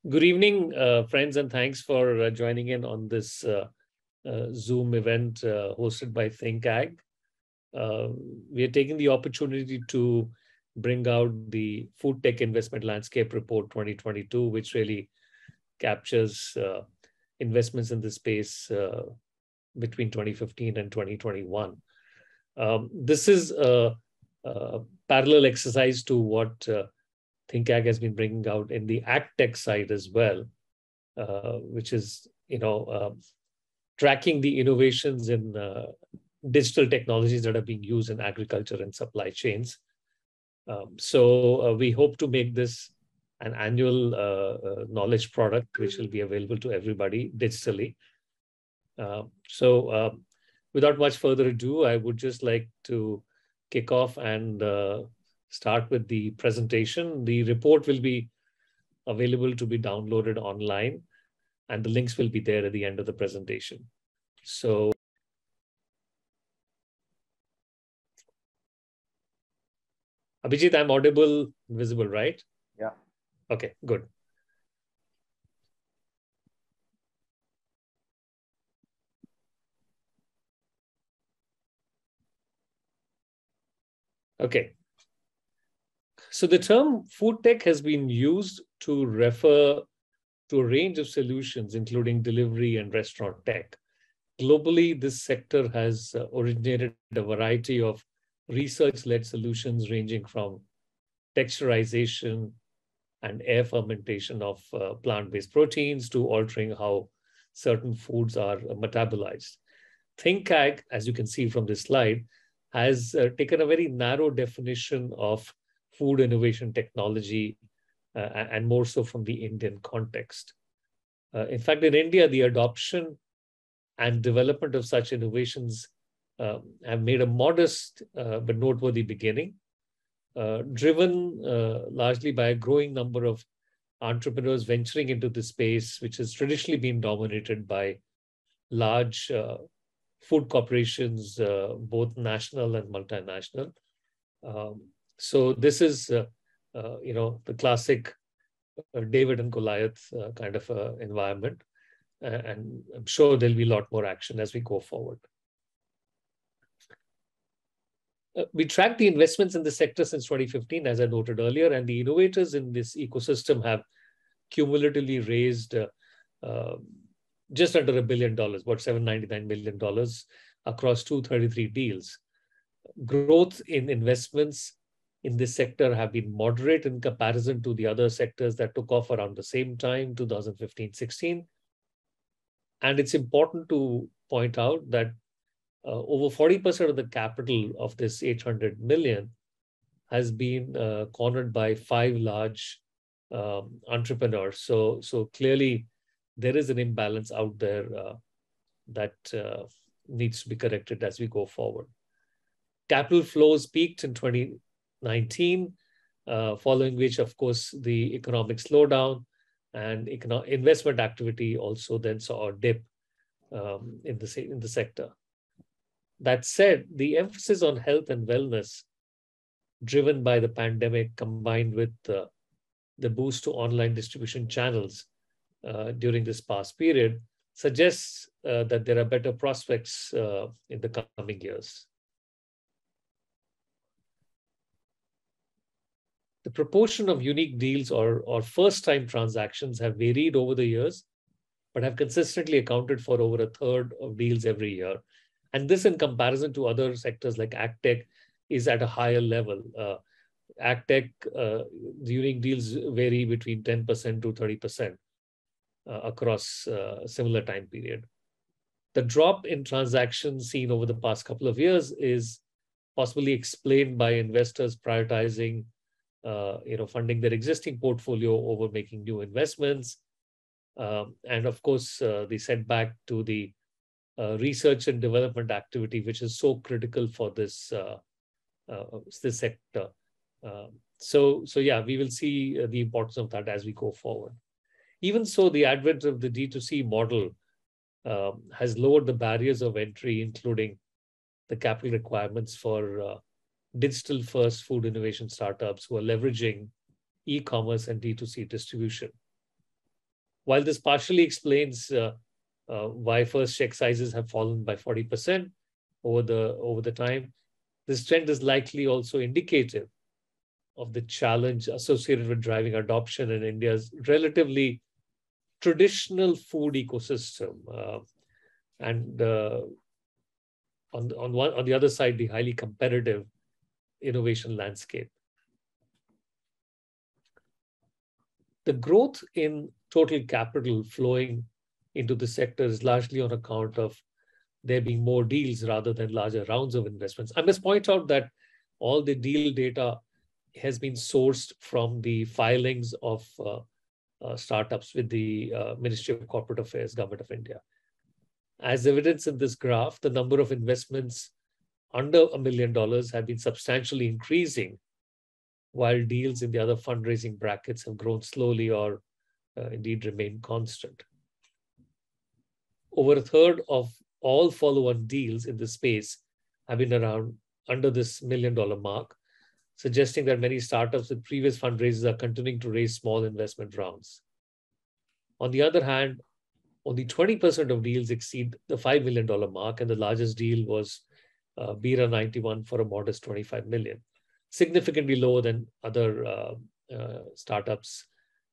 Good evening, friends, and thanks for joining in on this Zoom event hosted by ThinkAg. Uh, we are taking the opportunity to bring out the Food Tech Investment Landscape Report 2022, which really captures investments in this space between 2015 and 2021. This is a parallel exercise to what ThinkAg has been bringing out in the AgTech side as well, which is tracking the innovations in digital technologies that are being used in agriculture and supply chains. So we hope to make this an annual knowledge product, which will be available to everybody digitally. So without much further ado, I would just like to kick off and start with the presentation. The report will be available to be downloaded online, and the links will be there at the end of the presentation. So, Abhijit, I'm audible, visible, right? Yeah. Okay, good. Okay. So the term food tech has been used to refer to a range of solutions, including delivery and restaurant tech. Globally, this sector has originated a variety of research-led solutions ranging from texturization and air fermentation of plant-based proteins to altering how certain foods are metabolized. ThinkAg, as you can see from this slide, has taken a very narrow definition of food innovation technology and more so from the Indian context. In fact, in India, the adoption and development of such innovations have made a modest but noteworthy beginning, driven largely by a growing number of entrepreneurs venturing into the space, which has traditionally been dominated by large food corporations, both national and multinational. So this is, the classic David and Goliath kind of environment. And I'm sure there'll be a lot more action as we go forward. We tracked the investments in the sector since 2015, as I noted earlier, and the innovators in this ecosystem have cumulatively raised just under $1 billion, about $799 million across 233 deals. Growth in investments in this sector have been moderate in comparison to the other sectors that took off around the same time, 2015-16. And it's important to point out that over 40% of the capital of this 800 million has been cornered by 5 large entrepreneurs. So clearly, there is an imbalance out there that needs to be corrected as we go forward. Capital flows peaked in 2019, following which, of course, the economic slowdown and investment activity also then saw a dip in the sector. That said, the emphasis on health and wellness driven by the pandemic combined with the boost to online distribution channels during this past period suggests that there are better prospects in the coming years. The proportion of unique deals or first-time transactions have varied over the years, but have consistently accounted for over a third of deals every year. And this, in comparison to other sectors like AgTech, is at a higher level. AgTech, the unique deals vary between 10% to 30% across a similar time period. The drop in transactions seen over the past couple of years is possibly explained by investors prioritizing funding their existing portfolio over making new investments. And of course, the setback to the research and development activity, which is so critical for this sector. So yeah, we will see the importance of that as we go forward. Even so, the advent of the D2C model has lowered the barriers of entry, including the capital requirements for digital-first food innovation startups who are leveraging e-commerce and D2C distribution. While this partially explains why first check sizes have fallen by 40% over the time, this trend is likely also indicative of the challenge associated with driving adoption in India's relatively traditional food ecosystem, and on the other side, the highly competitive innovation landscape. The growth in total capital flowing into the sector is largely on account of there being more deals rather than larger rounds of investments. I must point out that all the deal data has been sourced from the filings of startups with the Ministry of Corporate Affairs, Government of India. As evidence in this graph, the number of investments under $1 million have been substantially increasing, while deals in the other fundraising brackets have grown slowly or indeed remain constant. Over a third of all follow-on deals in this space have been around under this $1 million mark, suggesting that many startups with previous fundraisers are continuing to raise small investment rounds. On the other hand, only 20% of deals exceed the $5 million mark, and the largest deal was Bira 91 for a modest $25 million, significantly lower than other startups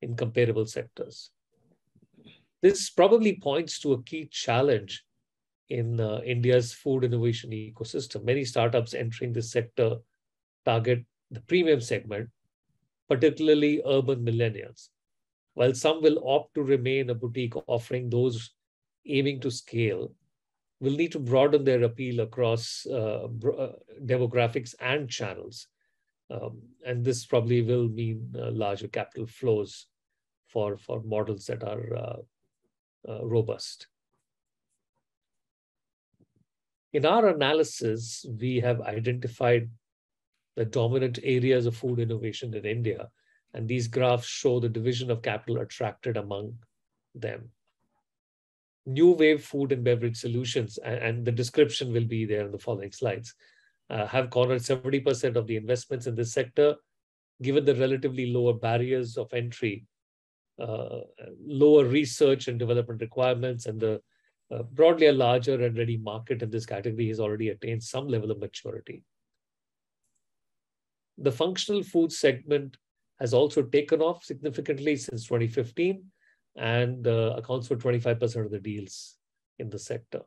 in comparable sectors. This probably points to a key challenge in India's food innovation ecosystem. Many startups entering this sector target the premium segment, particularly urban millennials, while some will opt to remain a boutique offering. Those aiming to scale will need to broaden their appeal across demographics and channels. And this probably will mean larger capital flows for models that are robust. In our analysis, we have identified the dominant areas of food innovation in India, and these graphs show the division of capital attracted among them. New wave food and beverage solutions, and the description will be there in the following slides, have cornered 70% of the investments in this sector, given the relatively lower barriers of entry, lower research and development requirements, and the broadly a larger and ready market in this category has already attained some level of maturity. The functional food segment has also taken off significantly since 2015 and accounts for 25% of the deals in the sector.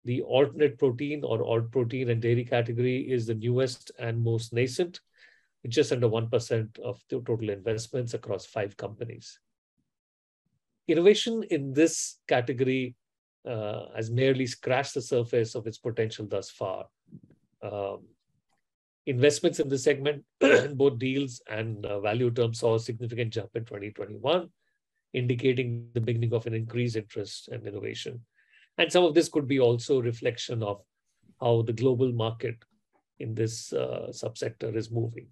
The alternate protein or alt protein and dairy category is the newest and most nascent, with just under 1% of the total investments across 5 companies. Innovation in this category has merely scratched the surface of its potential thus far. Investments in this segment, both deals and value terms, saw a significant jump in 2021, indicating the beginning of an increased interest and innovation. And some of this could be also a reflection of how the global market in this subsector is moving.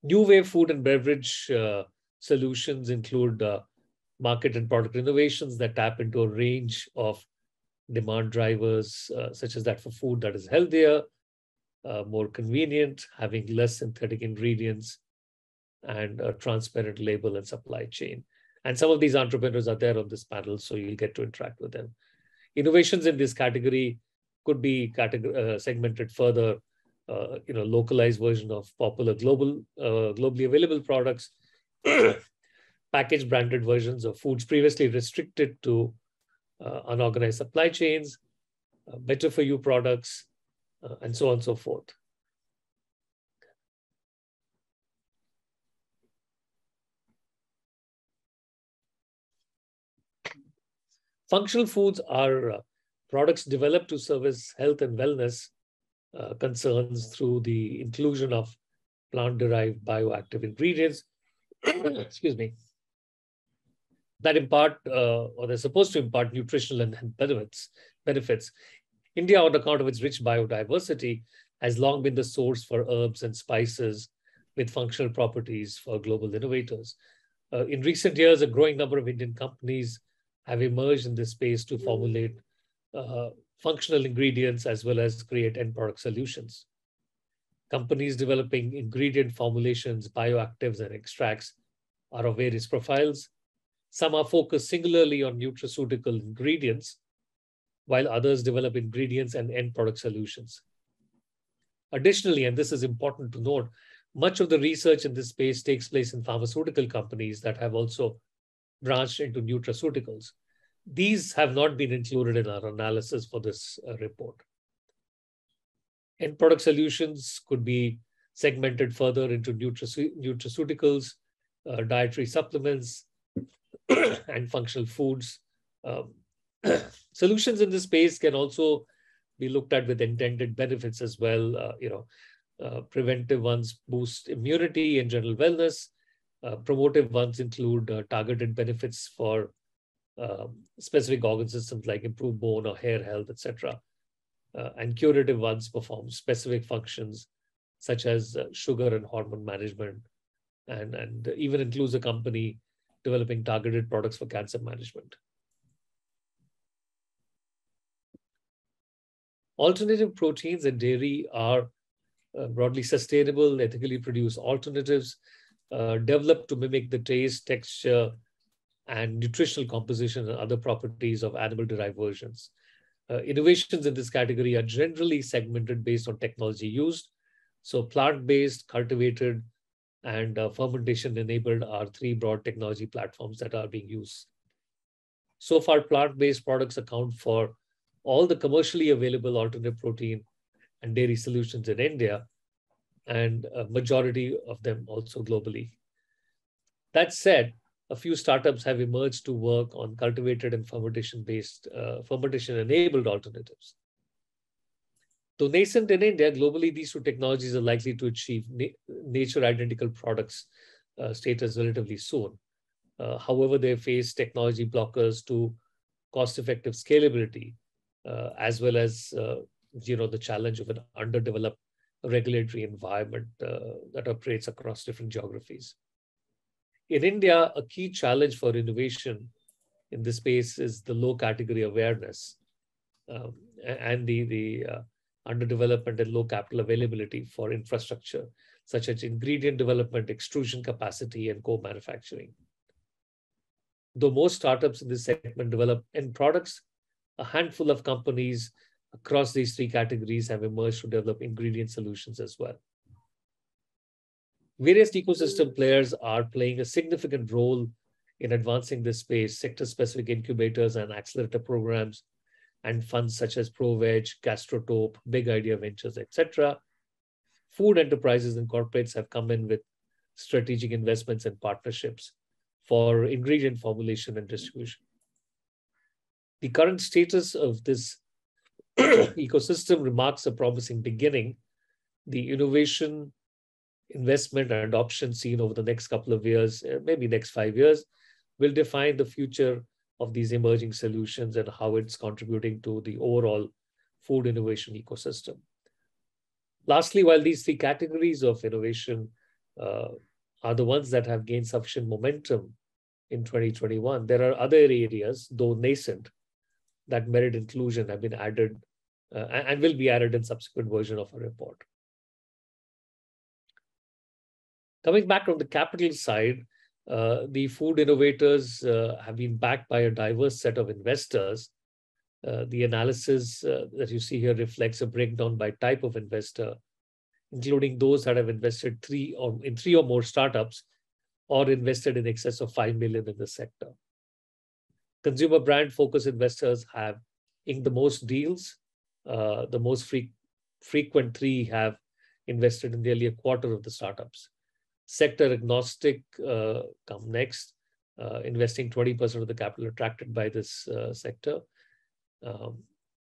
New wave food and beverage solutions include market and product innovations that tap into a range of demand drivers, such as that for food that is healthier, more convenient, having less synthetic ingredients, and a transparent label and supply chain. And some of these entrepreneurs are there on this panel, so you'll get to interact with them. Innovations in this category could be segmented further, localized version of popular globally available products, packaged branded versions of foods previously restricted to unorganized supply chains, better for you products, and so on and so forth. Functional foods are products developed to service health and wellness concerns through the inclusion of plant-derived bioactive ingredients, excuse me, that impart, or they're supposed to impart nutritional and benefits. India, on account of its rich biodiversity, has long been the source for herbs and spices with functional properties for global innovators. In recent years, a growing number of Indian companies have emerged in this space to formulate functional ingredients as well as create end product solutions. Companies developing ingredient formulations, bioactives, and extracts are of various profiles. Some are focused singularly on nutraceutical ingredients, while others develop ingredients and end product solutions. Additionally, and this is important to note, much of the research in this space takes place in pharmaceutical companies that have also branched into nutraceuticals. These have not been included in our analysis for this report. End product solutions could be segmented further into nutraceuticals, dietary supplements, and functional foods. Solutions in this space can also be looked at with intended benefits as well. Preventive ones boost immunity and general wellness. Promotive ones include targeted benefits for specific organ systems like improved bone or hair health, etc. And curative ones perform specific functions such as sugar and hormone management, and even includes a company developing targeted products for cancer management. Alternative proteins and dairy are broadly sustainable, ethically produced alternatives developed to mimic the taste, texture, and nutritional composition and other properties of animal-derived versions. Innovations in this category are generally segmented based on technology used. So plant-based, cultivated, and fermentation-enabled are three broad technology platforms that are being used. So far, plant-based products account for all the commercially available alternative protein and dairy solutions in India, and a majority of them also globally. That said, a few startups have emerged to work on cultivated and fermentation-enabled alternatives. Though nascent in India, globally, these two technologies are likely to achieve nature-identical products status relatively soon. However, they face technology blockers to cost-effective scalability, as well as the challenge of an underdeveloped regulatory environment that operates across different geographies. In India, a key challenge for innovation in this space is the low category awareness and the underdevelopment and low capital availability for infrastructure, such as ingredient development, extrusion capacity, and co-manufacturing. Though most startups in this segment develop end products, a handful of companies across these three categories have emerged to develop ingredient solutions as well. Various ecosystem players are playing a significant role in advancing this space. Sector-specific incubators and accelerator programs and funds such as ProVeg, Gastrotope, Big Idea Ventures, etc. Food enterprises and corporates have come in with strategic investments and partnerships for ingredient formulation and distribution. The current status of this ecosystem remarks a promising beginning. The innovation, investment, and adoption seen over the next couple of years, maybe next 5 years, will define the future of these emerging solutions and how it's contributing to the overall food innovation ecosystem. Lastly, while these three categories of innovation are the ones that have gained sufficient momentum in 2021, there are other areas, though nascent, that merit inclusion, have been added and will be added in subsequent version of our report. Coming back on the capital side, the food innovators have been backed by a diverse set of investors. The analysis that you see here reflects a breakdown by type of investor, including those that have invested in three or more startups or invested in excess of 5 million in the sector. Consumer brand focused investors have inked the most deals. The most frequent three have invested in nearly a quarter of the startups. Sector agnostic come next, investing 20% of the capital attracted by this sector.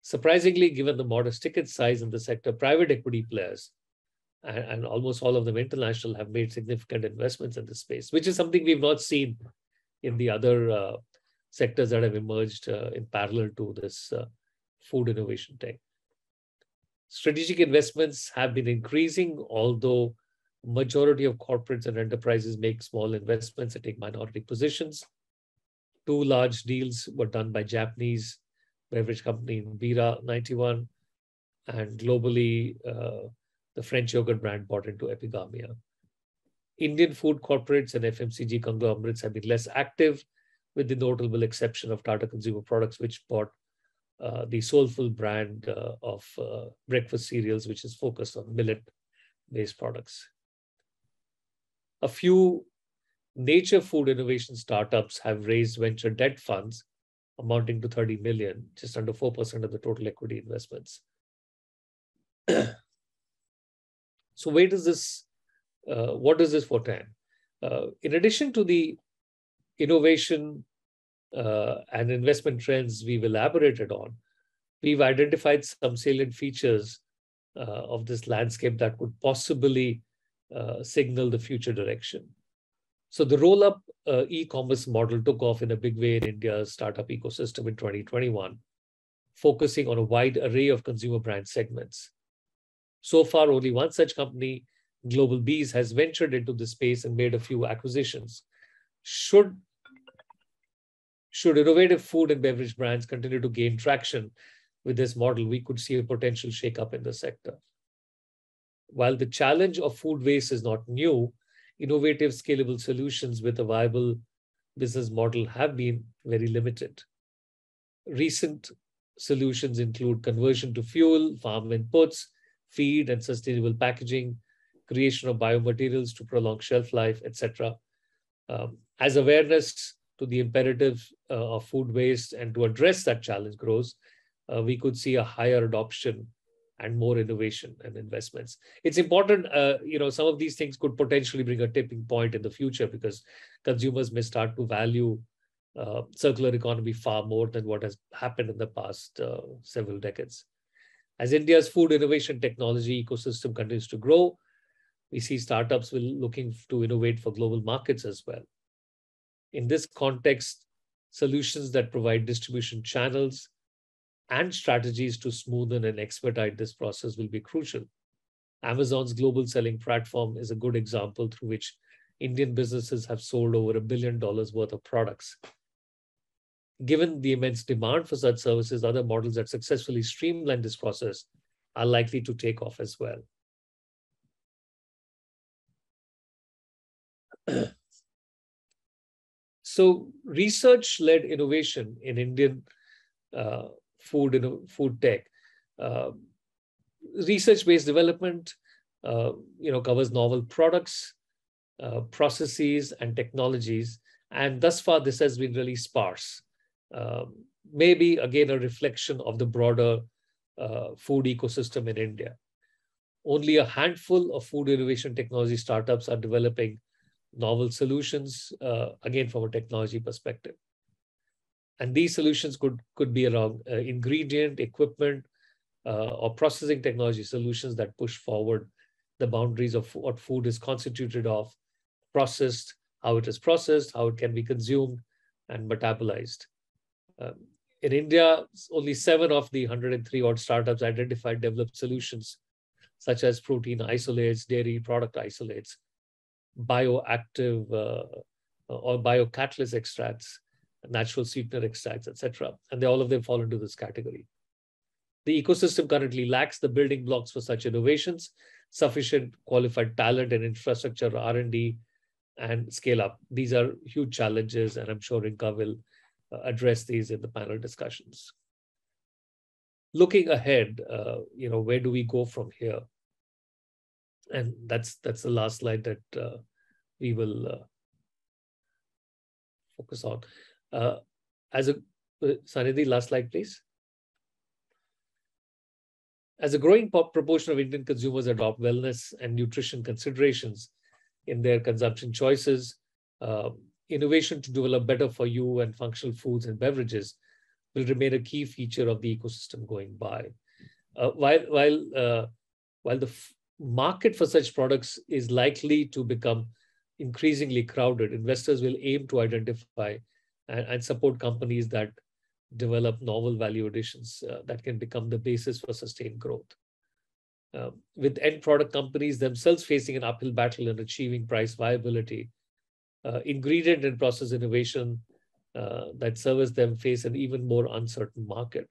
Surprisingly, given the modest ticket size in the sector, private equity players, and almost all of them international, have made significant investments in this space, which is something we've not seen in the other sectors that have emerged in parallel to this food innovation tech. Strategic investments have been increasing, although majority of corporates and enterprises make small investments and take minority positions. 2 large deals were done by Japanese beverage company Bira 91, and globally, the French yogurt brand bought into Epigamia. Indian food corporates and FMCG conglomerates have been less active, with the notable exception of Tata Consumer Products, which bought the Soulful brand of breakfast cereals, which is focused on millet-based products. A few nature food innovation startups have raised venture debt funds amounting to 30 million, just under 4% of the total equity investments. So where does this, what does this portend? In addition to the innovation and investment trends we've elaborated on, we've identified some salient features of this landscape that could possibly signal the future direction. So the roll-up e-commerce model took off in a big way in India's startup ecosystem in 2021, focusing on a wide array of consumer brand segments. So far, only one such company, Global Bees, has ventured into the space and made a few acquisitions. Should innovative food and beverage brands continue to gain traction with this model, we could see a potential shakeup in the sector. While the challenge of food waste is not new, innovative, scalable solutions with a viable business model have been very limited. Recent solutions include conversion to fuel, farm inputs, feed and sustainable packaging, creation of biomaterials to prolong shelf life, etc. As awareness to the imperative of food waste and to address that challenge grows, we could see a higher adoption and more innovation and investments. It's important, some of these things could potentially bring a tipping point in the future because consumers may start to value circular economy far more than what has happened in the past several decades. As India's food innovation technology ecosystem continues to grow, we see startups looking to innovate for global markets as well. In this context, solutions that provide distribution channels and strategies to smoothen and expedite this process will be crucial. Amazon's global selling platform is a good example through which Indian businesses have sold over $1 billion worth of products. Given the immense demand for such services, other models that successfully streamline this process are likely to take off as well. So research-led innovation in Indian food tech, research-based development, covers novel products, processes, and technologies. And thus far, this has been really sparse. Maybe, again, a reflection of the broader food ecosystem in India. Only a handful of food innovation technology startups are developing novel solutions, again, from a technology perspective. And these solutions could be around ingredient, equipment, or processing technology solutions that push forward the boundaries of what food is constituted of, processed, how it is processed, how it can be consumed, and metabolized. In India, only 7 of the 103 odd startups identified developed solutions, such as protein isolates, dairy product isolates, bioactive or biocatalyst extracts, natural sweetener extracts, etc. And all of them fall into this category. The ecosystem currently lacks the building blocks for such innovations, sufficient qualified talent and infrastructure, R&D, and scale up. These are huge challenges, and I'm sure Rinka will address these in the panel discussions. Looking ahead, where do we go from here? And that's the last slide that we will focus on. Sanidhi, last slide, please. As a growing proportion of Indian consumers adopt wellness and nutrition considerations in their consumption choices, innovation to develop better for you and functional foods and beverages will remain a key feature of the ecosystem going by. While the market for such products is likely to become increasingly crowded, investors will aim to identify and support companies that develop novel value additions that can become the basis for sustained growth. With end product companies themselves facing an uphill battle in achieving price viability, ingredient and process innovation that service them face an even more uncertain market,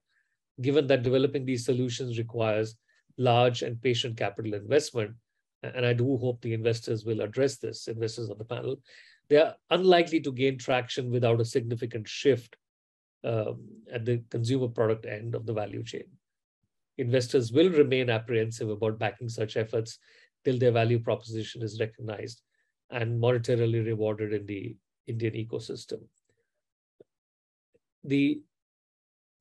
given that developing these solutions requires large and patient capital investment and I do hope the investors will address this, investors on the panel, they are unlikely to gain traction without a significant shift at the consumer product end of the value chain. Investors will remain apprehensive about backing such efforts till their value proposition is recognized and monetarily rewarded in the Indian ecosystem. The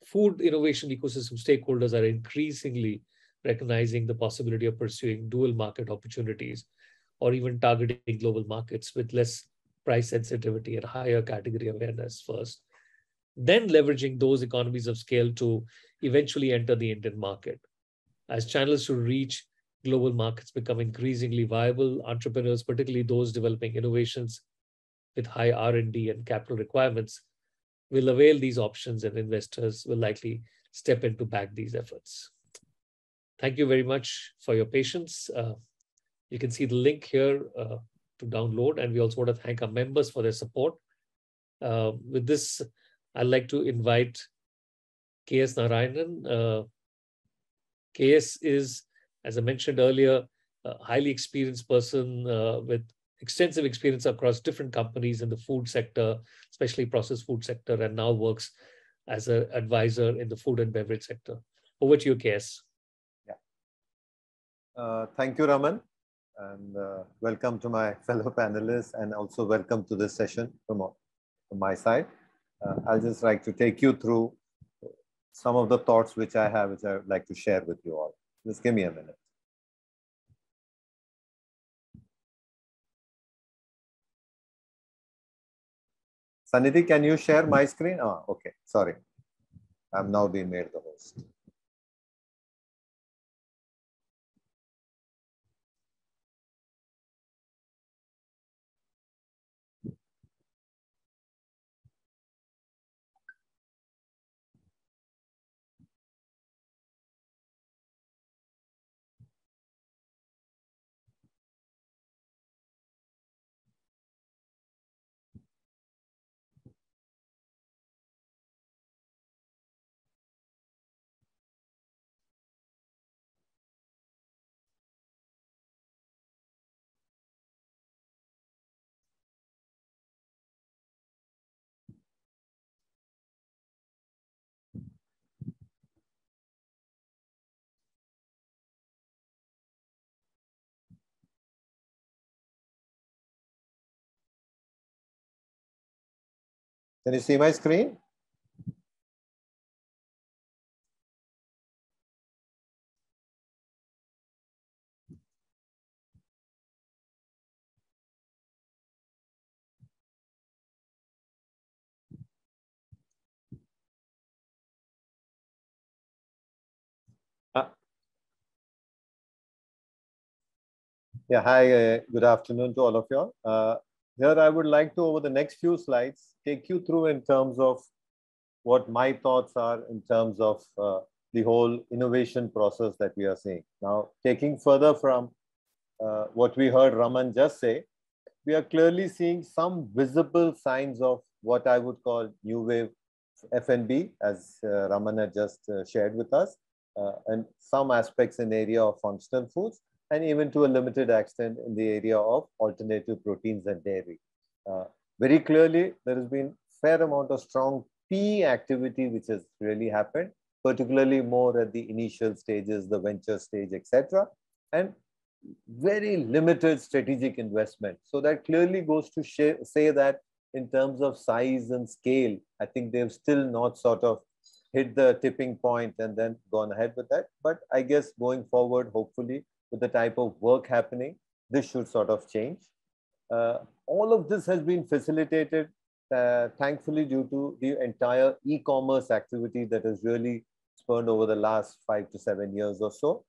food innovation ecosystem stakeholders are increasingly recognizing the possibility of pursuing dual market opportunities or even targeting global markets with less price sensitivity and higher category awareness first, then leveraging those economies of scale to eventually enter the Indian market. As channels to reach global markets become increasingly viable, entrepreneurs, particularly those developing innovations with high R&D and capital requirements, will avail these options, and investors will likely step in to back these efforts. Thank you very much for your patience. You can see the link here to download, and we also want to thank our members for their support. With this, I'd like to invite KS Narayanan. KS is, as I mentioned earlier, a highly experienced person with extensive experience across different companies in the food sector, especially processed food sector, and now works as an advisor in the food and beverage sector. Over to you, KS. Yeah. Thank you, Raman, and welcome to my fellow panelists, and also welcome to this session from my side. I'll just like to take you through some of the thoughts which I have, which I would like to share with you all. Just give me a minute. Sanidhi, can you share my screen? Oh, okay. Sorry. I'm now being made the host. Can you see my screen? Yeah, hi, good afternoon to all of you. Here I would like to, over the next few slides, take you through in terms of what my thoughts are in terms of the whole innovation process that we are seeing. Now, taking further from what we heard Raman just say, we are clearly seeing some visible signs of what I would call new wave F&B, as Raman had just shared with us, and some aspects in the area of functional foods, and even to a limited extent in the area of alternative proteins and dairy. Very clearly, there has been a fair amount of strong PE activity which has really happened, particularly more at the initial stages, the venture stage, etc., and very limited strategic investment. So that clearly goes to say that in terms of size and scale, I think they've still not sort of hit the tipping point and then gone ahead with that. But I guess going forward, hopefully, with the type of work happening, this should sort of change. All of this has been facilitated, thankfully, due to the entire e-commerce activity that has really spurned over the last 5 to 7 years or so.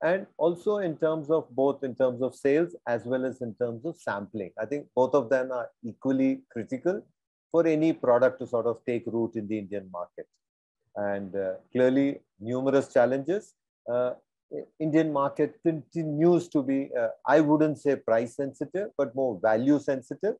And also in terms of both in terms of sales as well as in terms of sampling. I think both of them are equally critical for any product to sort of take root in the Indian market. And clearly numerous challenges. Indian market continues to be, I wouldn't say price sensitive, but more value sensitive.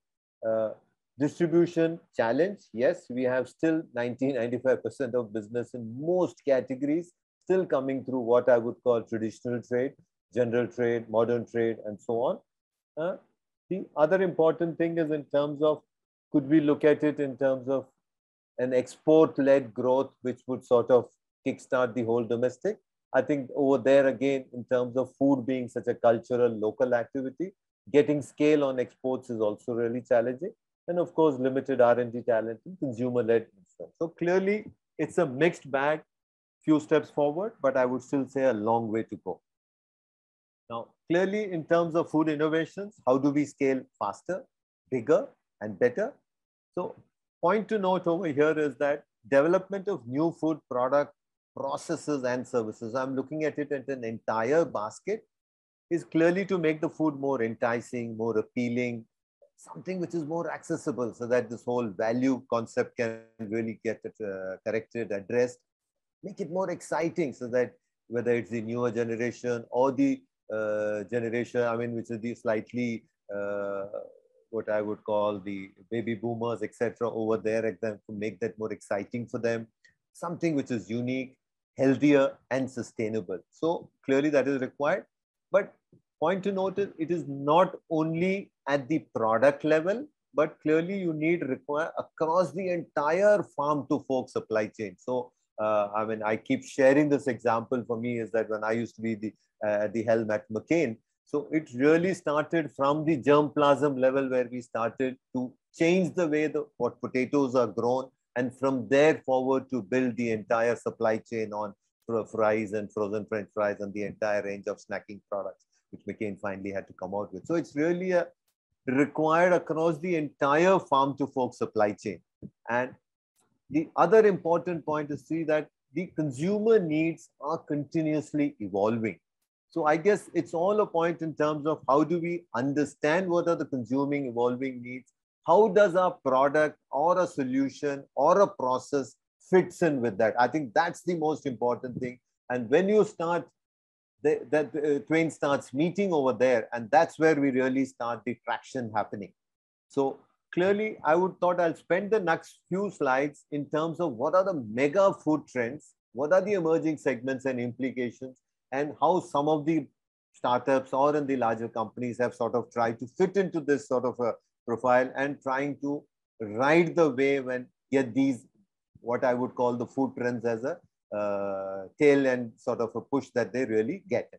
Distribution challenge, yes, we have still 90-95% of business in most categories still coming through what I would call traditional trade. general trade, modern trade, and so on. The other important thing is in terms of, could we look at it in terms of an export-led growth, which would sort of kickstart the whole domestic? I think over there again, in terms of food being such a cultural local activity, getting scale on exports is also really challenging. And of course, limited R&D talent and consumer-led. So clearly, it's a mixed bag, few steps forward, but I would still say a long way to go. Now, clearly, in terms of food innovations, how do we scale faster, bigger, and better? So, point to note over here is that development of new food product processes and services, I'm looking at it as an entire basket, is clearly to make the food more enticing, more appealing, something which is more accessible, so that this whole value concept can really get it corrected, addressed, make it more exciting, so that whether it's the newer generation or the generation, I mean, which is the slightly what I would call the baby boomers, etc., over there, to make that more exciting for them, something which is unique, healthier, and sustainable. So clearly that is required. But point to note is, it is not only at the product level, but clearly you need require across the entire farm to fork supply chain. So I mean, I keep sharing this example. For me, is that when I used to be the helm at McCain, so it really started from the germplasm level, where we started to change the way what potatoes are grown, and from there forward to build the entire supply chain on fries and frozen French fries and the entire range of snacking products, which McCain finally had to come out with. So it's really required across the entire farm to fork supply chain. And the other important point is see that the consumer needs are continuously evolving. So I guess it's all a point in terms of how do we understand what are the consuming evolving needs? How does our product or a solution or a process fits in with that? I think that's the most important thing. And when you start, that twain starts meeting over there, and that's where we really start the traction happening. So clearly, I thought I'll spend the next few slides in terms of what are the mega food trends, what are the emerging segments and implications, and how some of the startups or in the larger companies have sort of tried to fit into this sort of a profile and trying to ride the wave and get these, what I would call the food trends as a tail and sort of a push that they really get.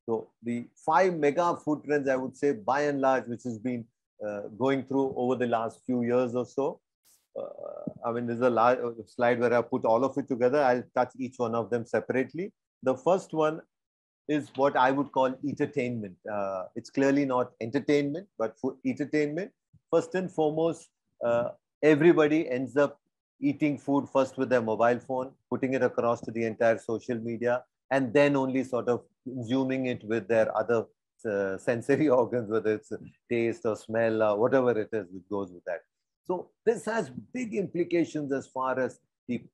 So the 5 mega food trends, I would say, by and large, which has been going through over the last few years or so. I mean, there's a large slide where I put all of it together. I'll touch each one of them separately. The first one is what I would call entertainment. It's clearly not entertainment, but for entertainment. First and foremost, everybody ends up eating food first with their mobile phone, putting it across to the entire social media, and then only sort of consuming it with their other sensory organs, whether it's taste or smell or whatever it is which goes with that. So this has big implications as far as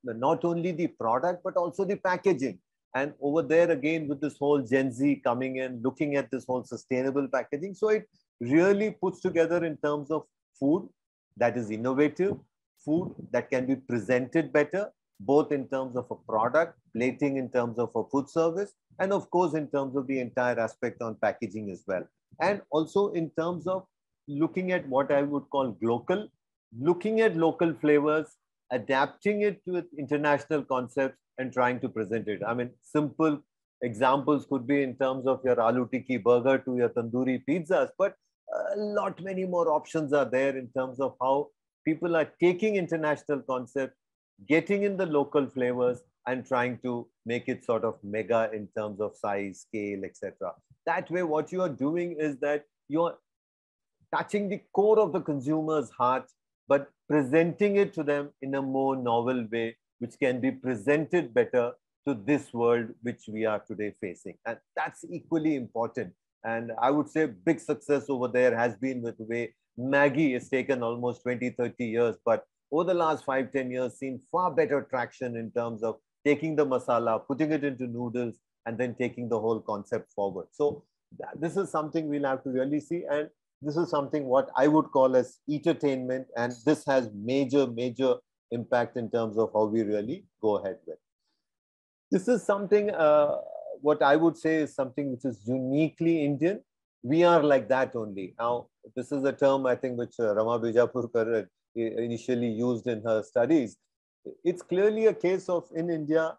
not only the product, but also the packaging. And over there again, with this whole Gen Z coming in, looking at this whole sustainable packaging. So it really puts together in terms of food that is innovative, food that can be presented better, both in terms of a product, plating in terms of a food service, and of course, in terms of the entire aspect on packaging as well. And also in terms of looking at what I would call local, looking at local flavors, adapting it to international concepts and trying to present it. I mean, simple examples could be in terms of your aloo tikki burger to your tandoori pizzas, but a lot many more options are there in terms of how people are taking international concepts, getting in the local flavors and trying to make it sort of mega in terms of size, scale, etc. That way, what you are doing is that you're touching the core of the consumer's heart, but presenting it to them in a more novel way, which can be presented better to this world which we are today facing. And that's equally important. And I would say big success over there has been with the way Maggi has taken almost 20, 30 years, but over the last 5, 10 years, seen far better traction in terms of taking the masala, putting it into noodles, and then taking the whole concept forward. So this is something we'll have to really see. And this is something what I would call as entertainment. And this has major, major impact in terms of how we really go ahead with. This is something what I would say is something which is uniquely Indian. We are like that only. Now, this is a term I think which Rama Bijapurkar initially used in her studies. It's clearly a case of in India,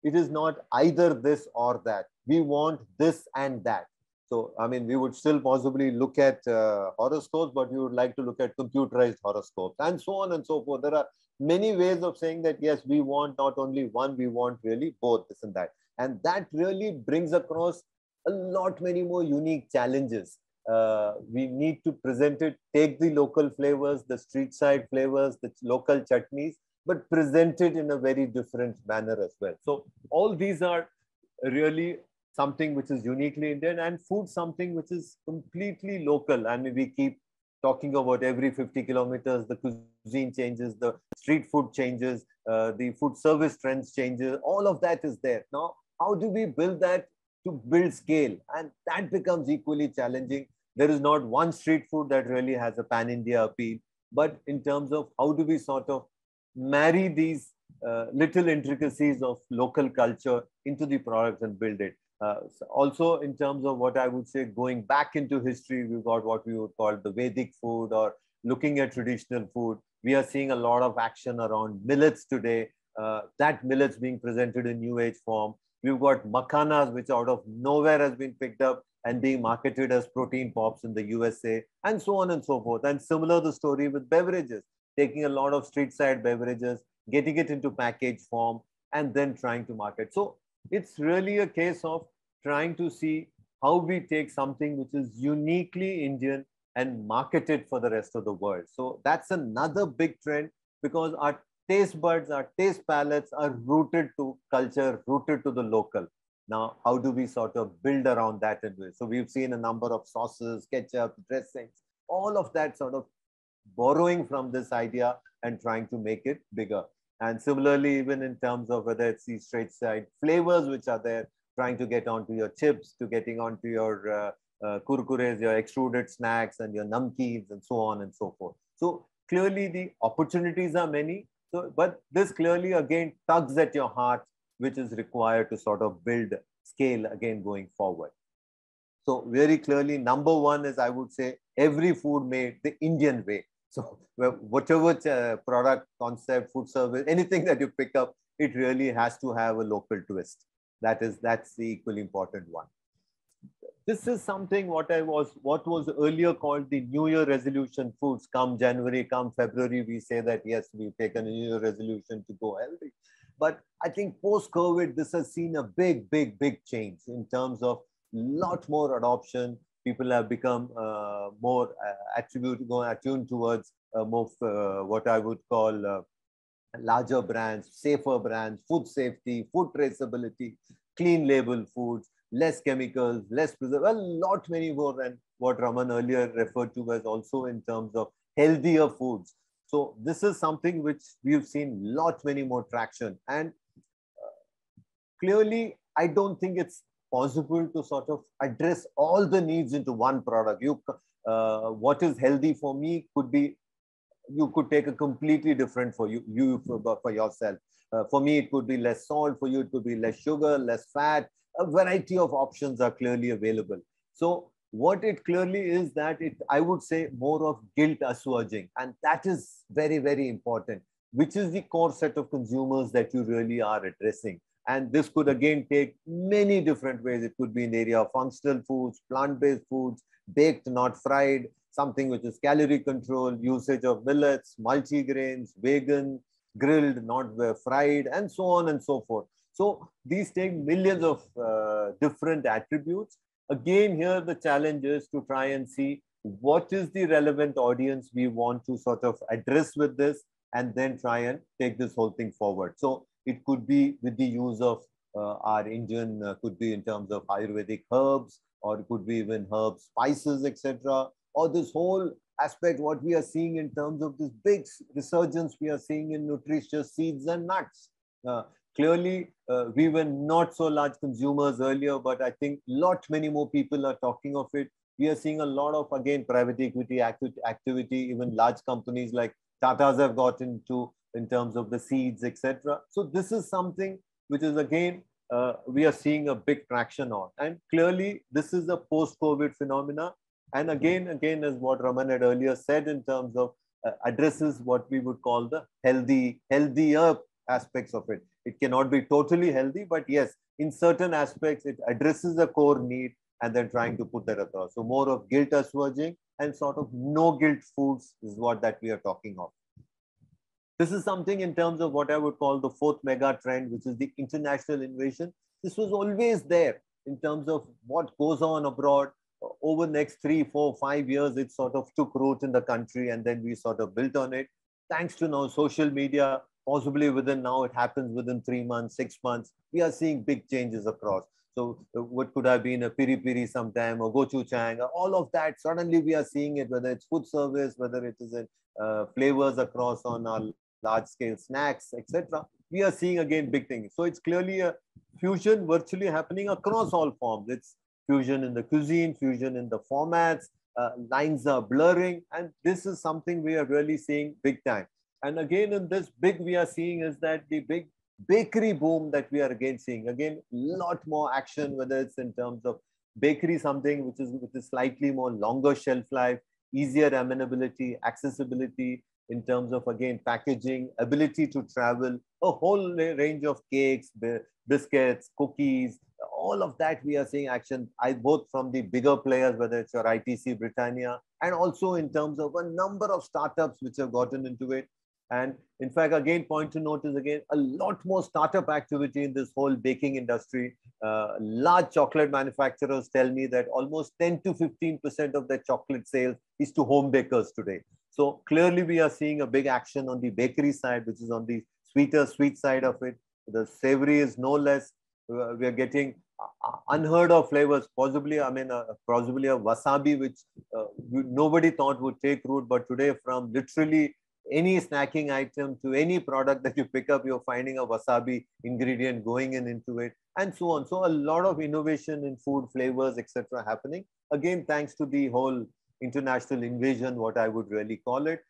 it is not either this or that. We want this and that. So, I mean, we would still possibly look at horoscopes, but we would like to look at computerized horoscopes and so on and so forth. There are many ways of saying that, yes, we want not only one, we want really both, this and that. And that really brings across a lot many more unique challenges. We need to present it, take the local flavors, the street side flavors, the local chutneys, but present it in a very different manner as well. So all these are really something which is uniquely Indian, and food something which is completely local. I mean, we keep talking about every 50 kilometers, the cuisine changes, the street food changes, the food service trends changes, all of that is there. Now, how do we build that to build scale? And that becomes equally challenging. There is not one street food that really has a pan-India appeal, but in terms of how do we sort of marry these little intricacies of local culture into the product and build it. So also in terms of what I would say, going back into history, we've got what we would call the Vedic food, or looking at traditional food. We are seeing a lot of action around millets today, that millets being presented in new age form. We've got makhanas, which out of nowhere has been picked up and being marketed as protein pops in the USA, and so on and so forth. And similar the story with beverages, taking a lot of street side beverages, getting it into package form, and then trying to market. So it's really a case of trying to see how we take something which is uniquely Indian and market it for the rest of the world. So that's another big trend, because our taste buds, our taste palettes are rooted to culture, rooted to the local. Now, how do we sort of build around that? So we've seen a number of sauces, ketchup, dressings, all of that sort of borrowing from this idea and trying to make it bigger. And similarly, even in terms of whether it's these straight side flavors which are there, trying to get onto your chips, to getting onto your kurkures, your extruded snacks, and your namkeens, and so on and so forth. So clearly the opportunities are many. So, but this clearly again tugs at your heart, which is required to sort of build scale again going forward. So very clearly, number one is, I would say, every food made the Indian way. So whatever product, concept, food service, anything that you pick up, it really has to have a local twist. That's the equally important one. This is something what was earlier called the New Year resolution foods. Come January, come February, we say that yes, we've taken a New Year resolution to go healthy. But I think post-COVID, this has seen a big change in terms of lot more adoption. People have become more attuned towards more what I would call larger brands, safer brands, food safety, food traceability, clean label foods, less chemicals, less preservatives, a lot many more. And what Raman earlier referred to as also in terms of healthier foods. So this is something which we've seen lot many more traction. And clearly, I don't think it's possible to sort of address all the needs into one product. What is healthy for me could be, you could take a completely different for for yourself. For me, it could be less salt. For you, it could be less sugar, less fat. A variety of options are clearly available. So what it clearly is that I would say, more of guilt assuaging. And that is very important, which is the core set of consumers that you really are addressing. And this could again take many different ways. It could be in the area of functional foods, plant-based foods, baked, not fried, something which is calorie control, usage of millets, multigrains, vegan, grilled, not fried, and so on and so forth. So these take millions of different attributes. Again, here the challenge is to try and see what is the relevant audience we want to sort of address with this, and then try and take this whole thing forward. So it could be with the use of our Indian, could be in terms of Ayurvedic herbs, or it could be even herbs, spices, etc. Or this whole aspect, what we are seeing in terms of this big resurgence we are seeing in nutritious seeds and nuts. Clearly, we were not so large consumers earlier, but I think many more people are talking of it. We are seeing a lot of, again, private equity activity, even large companies like Tata's have got into in terms of the seeds, etc. So this is something which is, again, we are seeing a big traction on. And clearly, this is a post-COVID phenomena. And again, as what Raman had earlier said, in terms of addresses what we would call the healthier aspects of it. It cannot be totally healthy, but yes, in certain aspects, it addresses a core need and then trying to put that across. So more of guilt assuaging and sort of no guilt foods is what that we are talking of. This is something in terms of what I would call the fourth mega trend, which is the international invasion. This was always there in terms of what goes on abroad. Over the next 3, 4, 5 years, it sort of took root in the country and then we sort of built on it. Thanks to now social media, possibly within now it happens within 3 months, 6 months, we are seeing big changes across. So what could have been a piri piri sometime or gochujang, all of that, suddenly we are seeing it, whether it's food service, whether it is in flavors across on our large scale snacks, etc. We are seeing again big things. So it's clearly a fusion virtually happening across all forms. It's fusion in the cuisine, fusion in the formats, lines are blurring. And this is something we are really seeing big time. And again, in this big we are seeing is that the big bakery boom that we are again seeing. Again, lot more action, whether it's in terms of bakery, something which is slightly more longer shelf life, easier amenability, accessibility, in terms of, again, packaging, ability to travel, a whole range of cakes, biscuits, cookies, all of that we are seeing action, both from the bigger players, whether it's your ITC, Britannia, and also in terms of a number of startups which have gotten into it. And in fact, again, point to note is, again, a lot more startup activity in this whole baking industry. Large chocolate manufacturers tell me that almost 10 to 15% of their chocolate sales is to home bakers today. So clearly we are seeing a big action on the bakery side, which is on the sweet side of it. The savory is no less. We are getting unheard of flavors, possibly, I mean, possibly a wasabi, which nobody thought would take root, but today from literally any snacking item to any product that you pick up, you're finding a wasabi ingredient going into it, and so on. So a lot of innovation in food, flavors, etc. happening. Again, thanks to the whole international invasion, what I would really call it.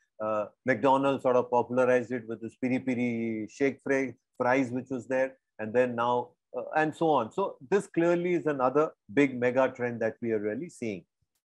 McDonald's sort of popularized it with this piri piri shake fries, which was there, and then now, and so on. So this clearly is another big mega trend that we are really seeing.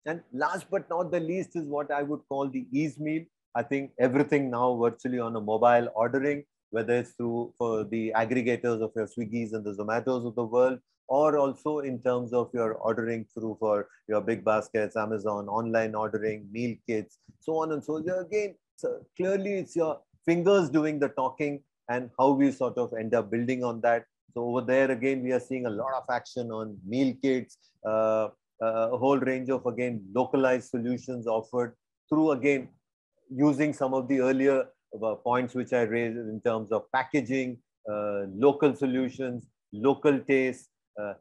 And last but not the least is what I would call the ease meal. I think everything now virtually on a mobile ordering, whether it's through for the aggregators of your Swiggies and the Zomatos of the world, or also in terms of your ordering through for your big baskets, Amazon, online ordering, meal kits, so on and so on. Again, so clearly it's your fingers doing the talking and how we sort of end up building on that. So over there, again, we are seeing a lot of action on meal kits, a whole range of, again, localized solutions offered through, again, using some of the earlier points which I raised in terms of packaging, local solutions, local taste,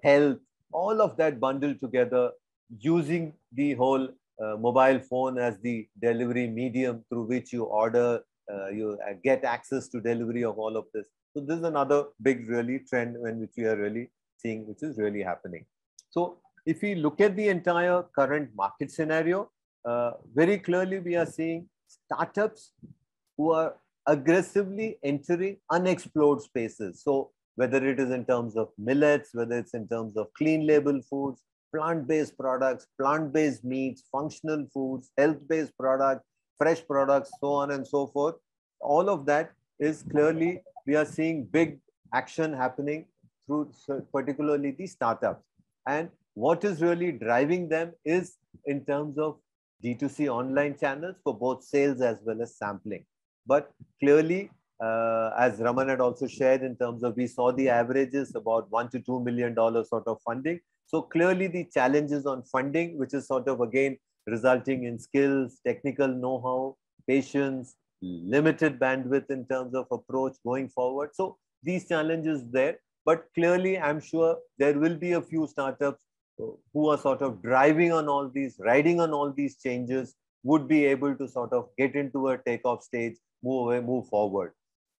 health, all of that bundled together, using the whole mobile phone as the delivery medium through which you order, you get access to delivery of all of this. So this is another big really trend which we are really seeing, which is really happening. So if we look at the entire current market scenario, very clearly we are seeing startups who are aggressively entering unexplored spaces. So whether it is in terms of millets, whether it's in terms of clean label foods, plant-based products, plant-based meats, functional foods, health-based products, fresh products, so on and so forth. All of that is clearly, we are seeing big action happening through particularly the startups. And what is really driving them is in terms of D2C online channels for both sales as well as sampling. But clearly, as Raman had also shared in terms of, we saw the averages about $1 to $2 million sort of funding. So clearly the challenges on funding, which is sort of, again, resulting in skills, technical know-how, patience, limited bandwidth in terms of approach going forward. So these challenges there, but clearly I'm sure there will be a few startups who are sort of driving on all these, riding on all these changes, would be able to sort of get into a takeoff stage, move forward.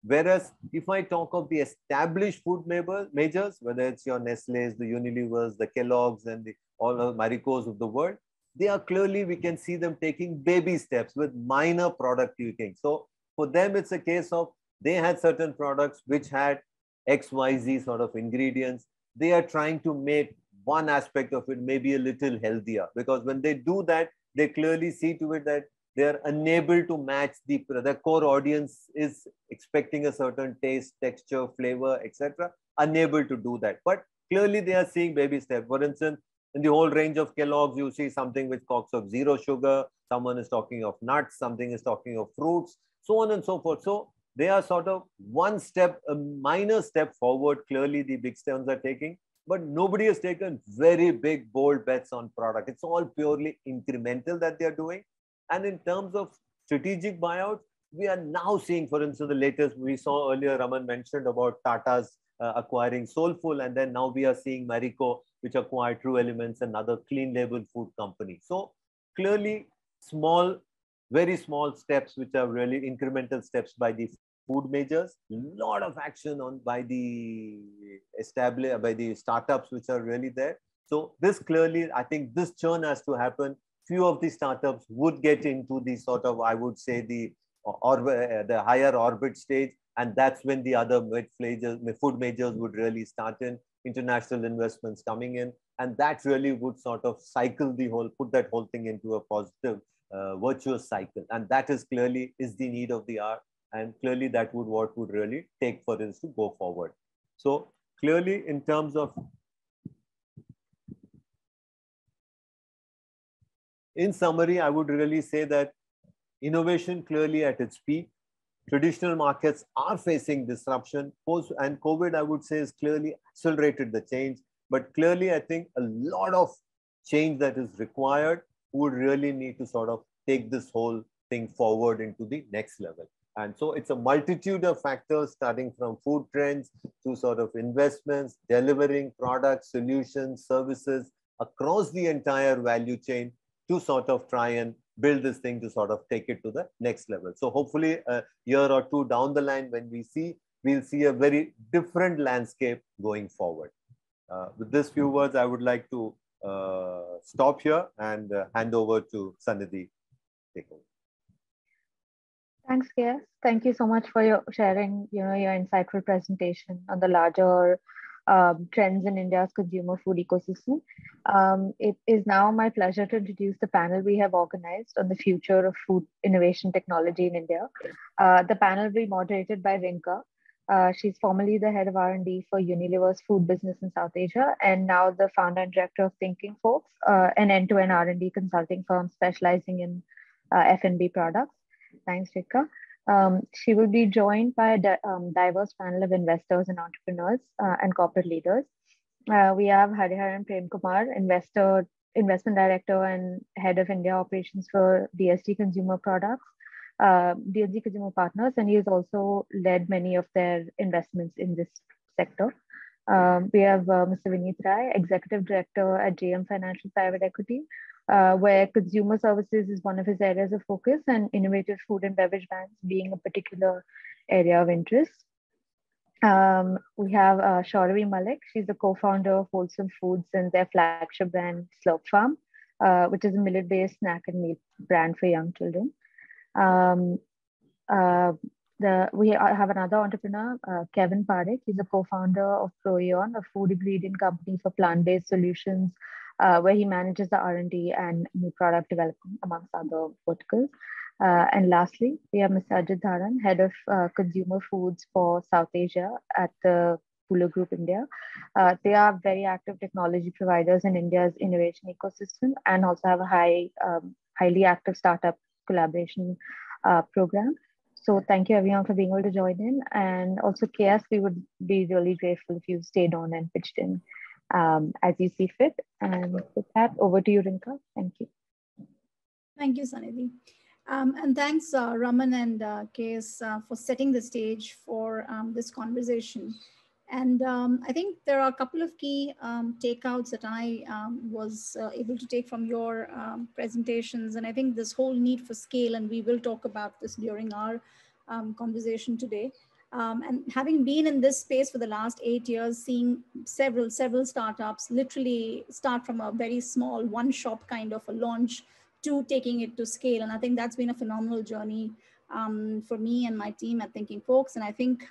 Whereas if I talk of the established food majors, whether it's your Nestle's, the Unilevers, the Kellogg's, and all the Maricos of the world, they are clearly, we can see them taking baby steps with minor product tweaking. So for them, it's a case of, they had certain products which had XYZ sort of ingredients. they are trying to make one aspect of it maybe a little healthier, because when they do that, they clearly see to it that they are unable to match the core audience is expecting a certain taste, texture, flavor, etc. Unable to do that. But clearly they are seeing baby steps. For instance, in the whole range of Kellogg's, you see something which talks of zero sugar, someone is talking of nuts, something is talking of fruits, so on and so forth. So they are sort of one step, a minor step forward. Clearly the big stems are taking, but nobody has taken very big, bold bets on product. It's all purely incremental that they're doing. And in terms of strategic buyouts, we are now seeing, for instance, the latest we saw earlier, Raman mentioned about Tata's acquiring Soulful, and then now we are seeing Marico, which acquired True Elements, another clean label food company. So clearly small, very small steps, which are really incremental steps by the food majors. Lot of action on by the startups which are really there. So this clearly, I think this churn has to happen. Few of the startups would get into the sort of, I would say, the higher orbit stage, and that's when the other food majors would really start in, international investments coming in, and that really would sort of cycle the whole, put that whole thing into a positive, virtuous cycle. And that is clearly is the need of the hour, and clearly that would what would really take for us to go forward. So clearly, in terms of, in summary, I would really say that innovation clearly at its peak. Traditional markets are facing disruption. Post and COVID, I would say, has clearly accelerated the change. But clearly, I think a lot of change that is required would really need to sort of take this whole thing forward into the next level. And so it's a multitude of factors, starting from food trends to sort of investments, delivering products, solutions, services across the entire value chain to sort of try and build this thing to sort of take it to the next level. So hopefully a year or two down the line, when we'll see a very different landscape going forward. With these few words, I would like to stop here and hand over to Sanidhi. Take over. Thanks, K.S. Thank you so much for your sharing, your insightful presentation on the larger trends in India's consumer food ecosystem. It is now my pleasure to introduce the panel we have organized on the future of food innovation technology in India. The panel will be moderated by Rinka. She's formerly the head of R&D for Unilever's food business in South Asia, and now the founder and director of ThinkAg's, an end-to-end R&D consulting firm specializing in F&B products. Thanks, Rinka. She will be joined by a diverse panel of investors and entrepreneurs and corporate leaders. We have Hariharan Prem Kumar, investment director and head of India operations for DSG Consumer Products, DSG Consumer Partners, and he has also led many of their investments in this sector. We have Mr. Vineet Rai, executive director at JM Financial Private Equity, where consumer services is one of his areas of focus, and innovative food and beverage brands being a particular area of interest. We have Shauravi Malik. She's the co-founder of Wholesome Foods and their flagship brand Slurp Farm, which is a millet-based snack and meal brand for young children. We have another entrepreneur, Kevin Parekh. He's a co-founder of Proeon, a food ingredient company for plant-based solutions, where he manages the R&D and new product development, amongst other verticals. And lastly, we have Mr. Ajit Dharan, head of consumer foods for South Asia at the Fuller Group India. They are very active technology providers in India's innovation ecosystem, and also have a highly active startup collaboration program. So thank you everyone for being able to join in. And also KS, we would be really grateful if you stayed on and pitched in as you see fit. And with that, over to you, Rinka. Thank you. Thank you, Sanidhi. And thanks, Raman and KS, for setting the stage for this conversation. And I think there are a couple of key takeouts that I was able to take from your presentations. And I think this whole need for scale, and we will talk about this during our conversation today. And having been in this space for the last 8 years, seeing several startups literally start from a very small one-shop kind of a launch to taking it to scale. And I think that's been a phenomenal journey for me and my team at Thinking Folks. And I think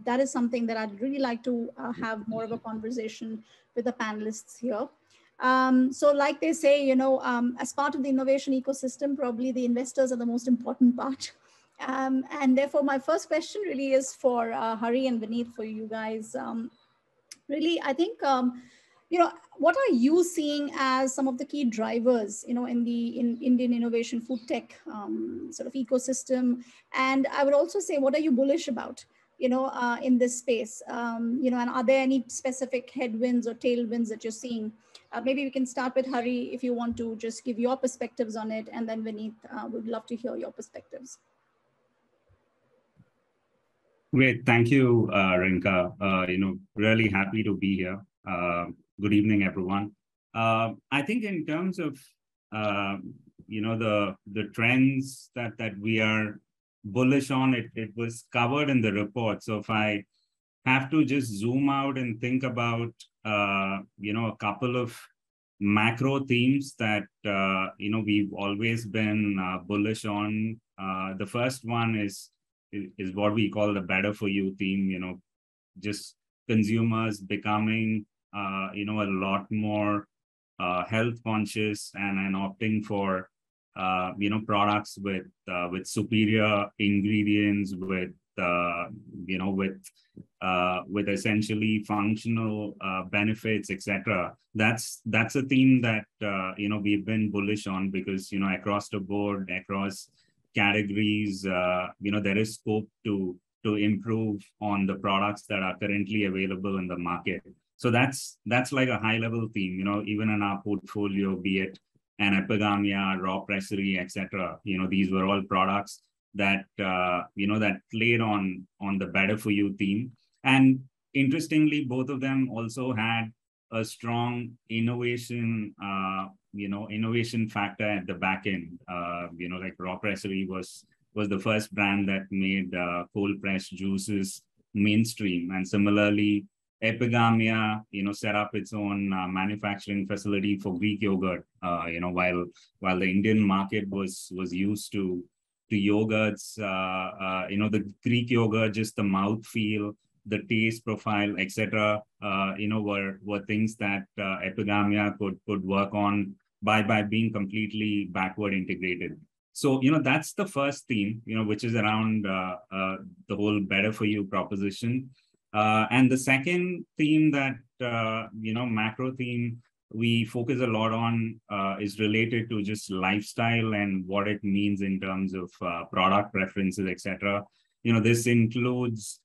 that is something that I'd really like to have more of a conversation with the panelists here. So like they say, as part of the innovation ecosystem, probably the investors are the most important part. And therefore, my first question really is for Hari and Vineet, for you guys. Really, I think, what are you seeing as some of the key drivers, in Indian innovation food tech sort of ecosystem? And I would also say, what are you bullish about, in this space? And are there any specific headwinds or tailwinds that you're seeing? Maybe we can start with Hari, if you want to just give your perspectives on it, and then Vineet, would love to hear your perspectives. Great, thank you, Rinka. Really happy to be here. Good evening, everyone. I think in terms of the trends that we are bullish on, it was covered in the report. So if I have to just zoom out and think about a couple of macro themes that we've always been bullish on. The first one is what we call the better for you theme. Just consumers becoming a lot more health conscious and opting for products with superior ingredients, with essentially functional benefits, etc. That's a theme that we've been bullish on, because across the board, across categories, there is scope to improve on the products that are currently available in the market. So that's like a high level theme. Even in our portfolio, be it an epigamia, raw pressery, etc. These were all products that that played on the better for you theme. And interestingly, both of them also had a strong innovation factor at the back end. Like raw pressery was the first brand that made cold pressed juices mainstream, and similarly epigamia set up its own manufacturing facility for Greek yogurt. While the Indian market was used to yogurts, the Greek yogurt, just the mouthfeel, the taste profile, etc. Were things that epigamia could work on by being completely backward integrated. So that's the first theme, which is around the whole better for you proposition. And the second theme that macro theme we focus a lot on is related to just lifestyle and what it means in terms of product preferences, etc. This includes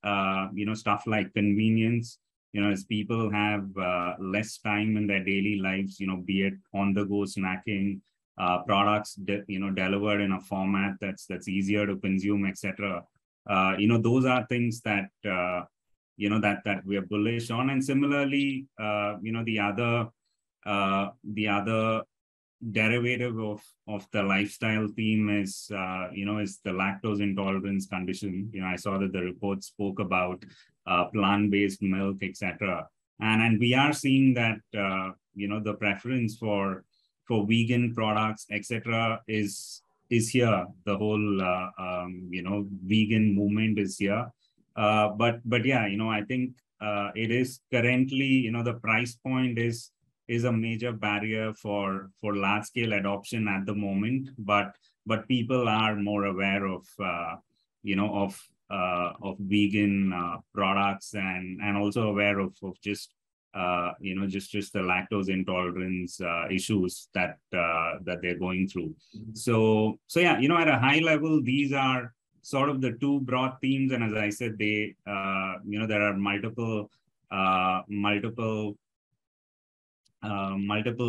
stuff like convenience. As people have less time in their daily lives, be it on the go snacking, products delivered in a format that's easier to consume, etc. Those are things that that we are bullish on. And similarly, the other derivative of the lifestyle theme is the lactose intolerance condition. I saw that the report spoke about plant-based milk, etc. And we are seeing that the preference for vegan products, etc. is here. The whole vegan movement is here. But yeah, I think it is currently, the price point is a major barrier for large scale adoption at the moment. But people are more aware of vegan products and also aware of just just the lactose intolerance issues that they're going through. So yeah, at a high level, these are sort of the two broad themes. And as I said, they there are multiple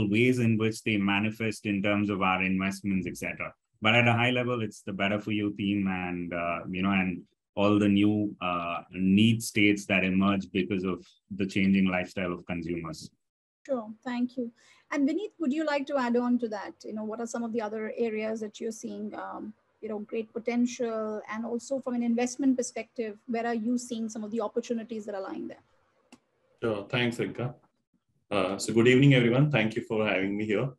ways in which they manifest in terms of our investments, etc. But at a high level, it's the better for you theme, and and all the new need states that emerge because of the changing lifestyle of consumers. Sure, thank you. And Vineet, would you like to add on to that? What are some of the other areas that you're seeing great potential, and also from an investment perspective, where are you seeing some of the opportunities that are lying there? Sure, thanks, Rinka. So good evening, everyone. Thank you for having me here.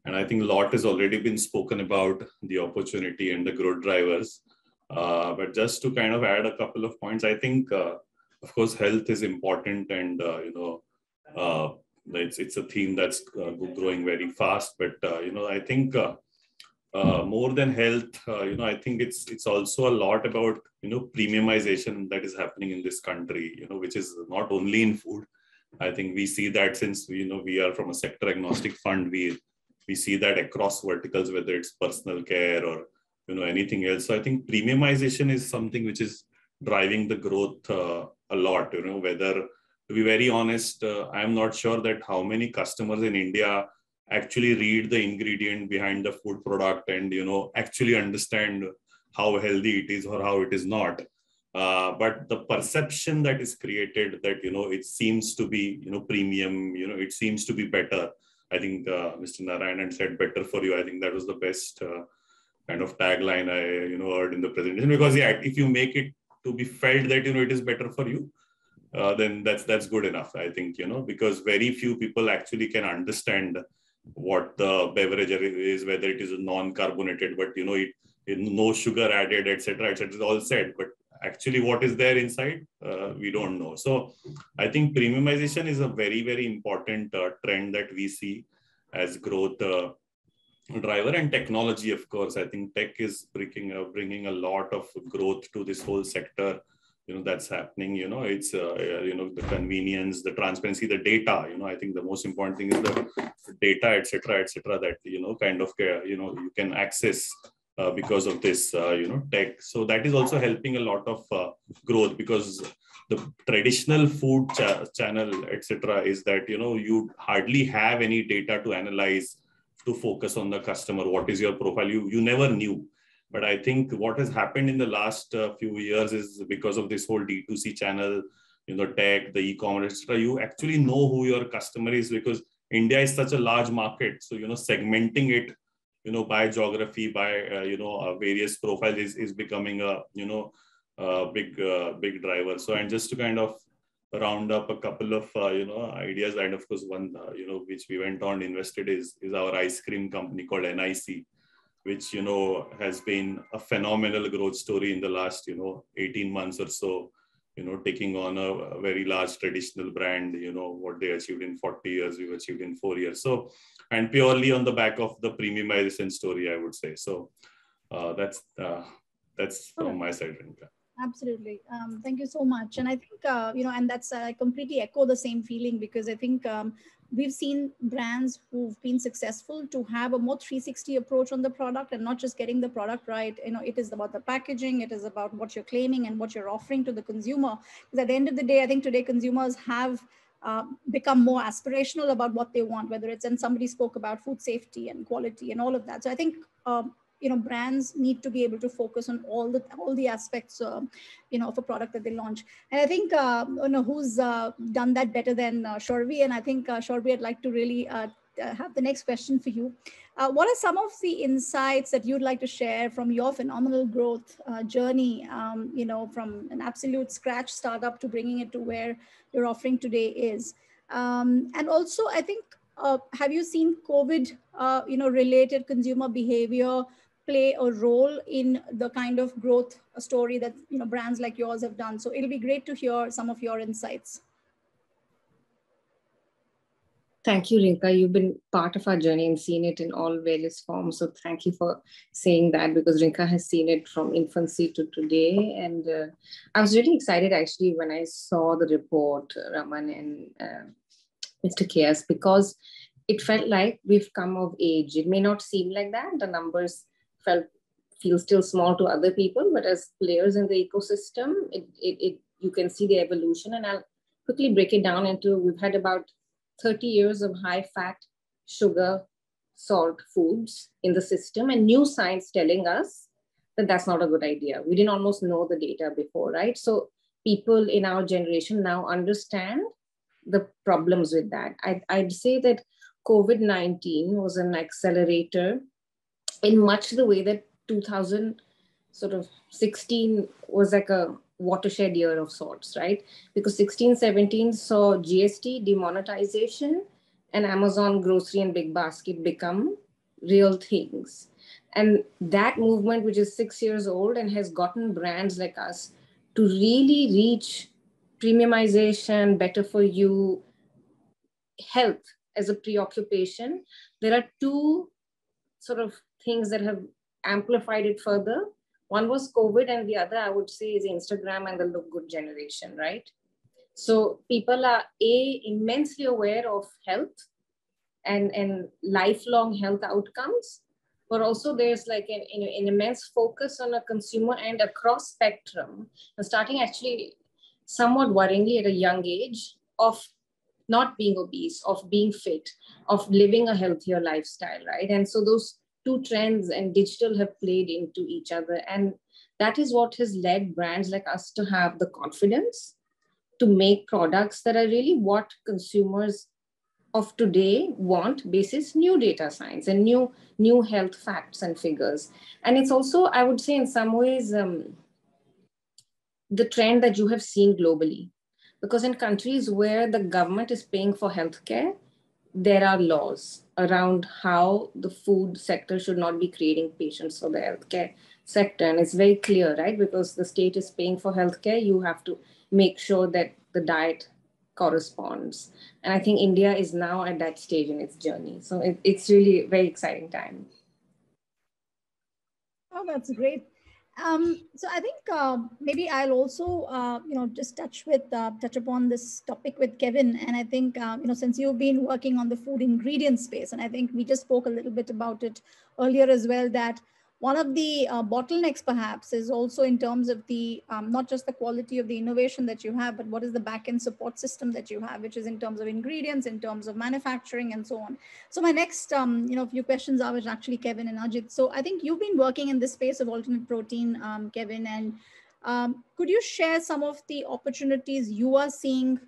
And I think a lot has already been spoken about the opportunity and the growth drivers. But just to kind of add a couple of points, I think, of course, health is important, and it's a theme that's growing very fast. But I think more than health, I think it's also a lot about premiumization that is happening in this country, which is not only in food. I think we see that since we are from a sector agnostic fund, we see that across verticals, whether it's personal care or anything else. So I think premiumization is something which is driving the growth a lot. Whether, to be very honest, I'm not sure that how many customers in India actually read the ingredient behind the food product and actually understand how healthy it is or how it is not. But the perception that is created that it seems to be premium, it seems to be better. I think Mr. Narayanan said better for you. I think that was the best kind of tagline I heard in the presentation, because if you make it to be felt that it is better for you, then that's good enough, I think, because very few people actually can understand what the beverage is, whether it is non-carbonated, but no sugar added, etc., etc. is all said, but actually what is there inside, we don't know. So I think premiumization is a very, very important trend that we see as growth driver. And technology, of course, I think tech is bringing a lot of growth to this whole sector. That's happening. It's the convenience, the transparency, the data. I think the most important thing is the data, etc., etc., that kind of you can access because of this tech. So that is also helping a lot of growth, because the traditional food channel, etc., is that you hardly have any data to analyze, to focus on the customer. What is your profile? You never knew. But I think what has happened in the last few years is because of this whole D2C channel, tech, the e-commerce, etc., you actually know who your customer is, because India is such a large market. So, segmenting it, by geography, by, various profiles is becoming a, big driver. So, and just to kind of round up a couple of, ideas, and of course, one, which we went on invested is our ice cream company called NIC, which, has been a phenomenal growth story in the last, 18 months or so, taking on a very large traditional brand. What they achieved in 40 years, we've achieved in 4 years. So, and purely on the back of the premiumization story, I would say. So that's from my side, Rinka. Absolutely. Thank you so much. And I think, and that's, I completely echo the same feeling, because I think we've seen brands who've been successful to have a more 360 approach on the product, and not just getting the product right. It is about the packaging, it is about what you're claiming and what you're offering to the consumer. Because at the end of the day, I think today consumers have become more aspirational about what they want, whether it's, and somebody spoke about food safety and quality and all of that. So I think, brands need to be able to focus on all the aspects, of a product that they launch. And I think, who's done that better than Shorvi? And I think, Shorvi, I'd like to really have the next question for you. What are some of the insights that you'd like to share from your phenomenal growth journey, from an absolute scratch startup to bringing it to where your offering today is? And also, I think, have you seen COVID, related consumer behavior play a role in the kind of growth story that brands like yours have done? So it'll be great to hear some of your insights. Thank you, Rinka. You've been part of our journey and seen it in all various forms. So thank you for saying that, because Rinka has seen it from infancy to today. And I was really excited actually when I saw the report, Raman and Mr. KS, because it felt like we've come of age. It may not seem like that. The numbers feel still small to other people, but as players in the ecosystem, you can see the evolution. And I'll quickly break it down into, we've had about 30 years of high fat, sugar, salt foods in the system, and new science telling us that that's not a good idea. We didn't almost know the data before, right? So people in our generation now understand the problems with that. I'd say that COVID-19 was an accelerator in much the way that 2016 was like a watershed year of sorts, right? Because 16, 17 saw GST, demonetization, and Amazon grocery and big basket become real things. And that movement, which is 6 years old and has gotten brands like us to really reach premiumization, better for you, health as a preoccupation, there are two sort of things that have amplified it further. One was COVID, and the other, I would say, is Instagram and the look good generation, right? So people are immensely aware of health and lifelong health outcomes, but also there's like an immense focus on a consumer and across spectrum, and starting actually somewhat worryingly at a young age, of not being obese, of being fit, of living a healthier lifestyle, right? And so those two trends and digital have played into each other. And that is what has led brands like us to have the confidence to make products that are really what consumers of today want, basis new data science and new health facts and figures. And it's also, I would say, in some ways, the trend that you have seen globally. Because in countries where the government is paying for healthcare, there are laws around how the food sector should not be creating patients for the healthcare sector. And it's very clear, right? Because the state is paying for healthcare, you have to make sure that the diet corresponds. And I think India is now at that stage in its journey. So it's really a very exciting time. Oh, that's great. So I think maybe I'll also, just touch upon this topic with Kevin. And I think, since you've been working on the food ingredient space, and I think we just spoke a little bit about it earlier as well, that one of the bottlenecks perhaps is also in terms of the, not just the quality of the innovation that you have, but what is the back-end support system that you have, which is in terms of ingredients, in terms of manufacturing and so on. So my next, few questions are with actually Kevin and Ajit. So I think you've been working in this space of alternate protein, Kevin, and could you share some of the opportunities you are seeing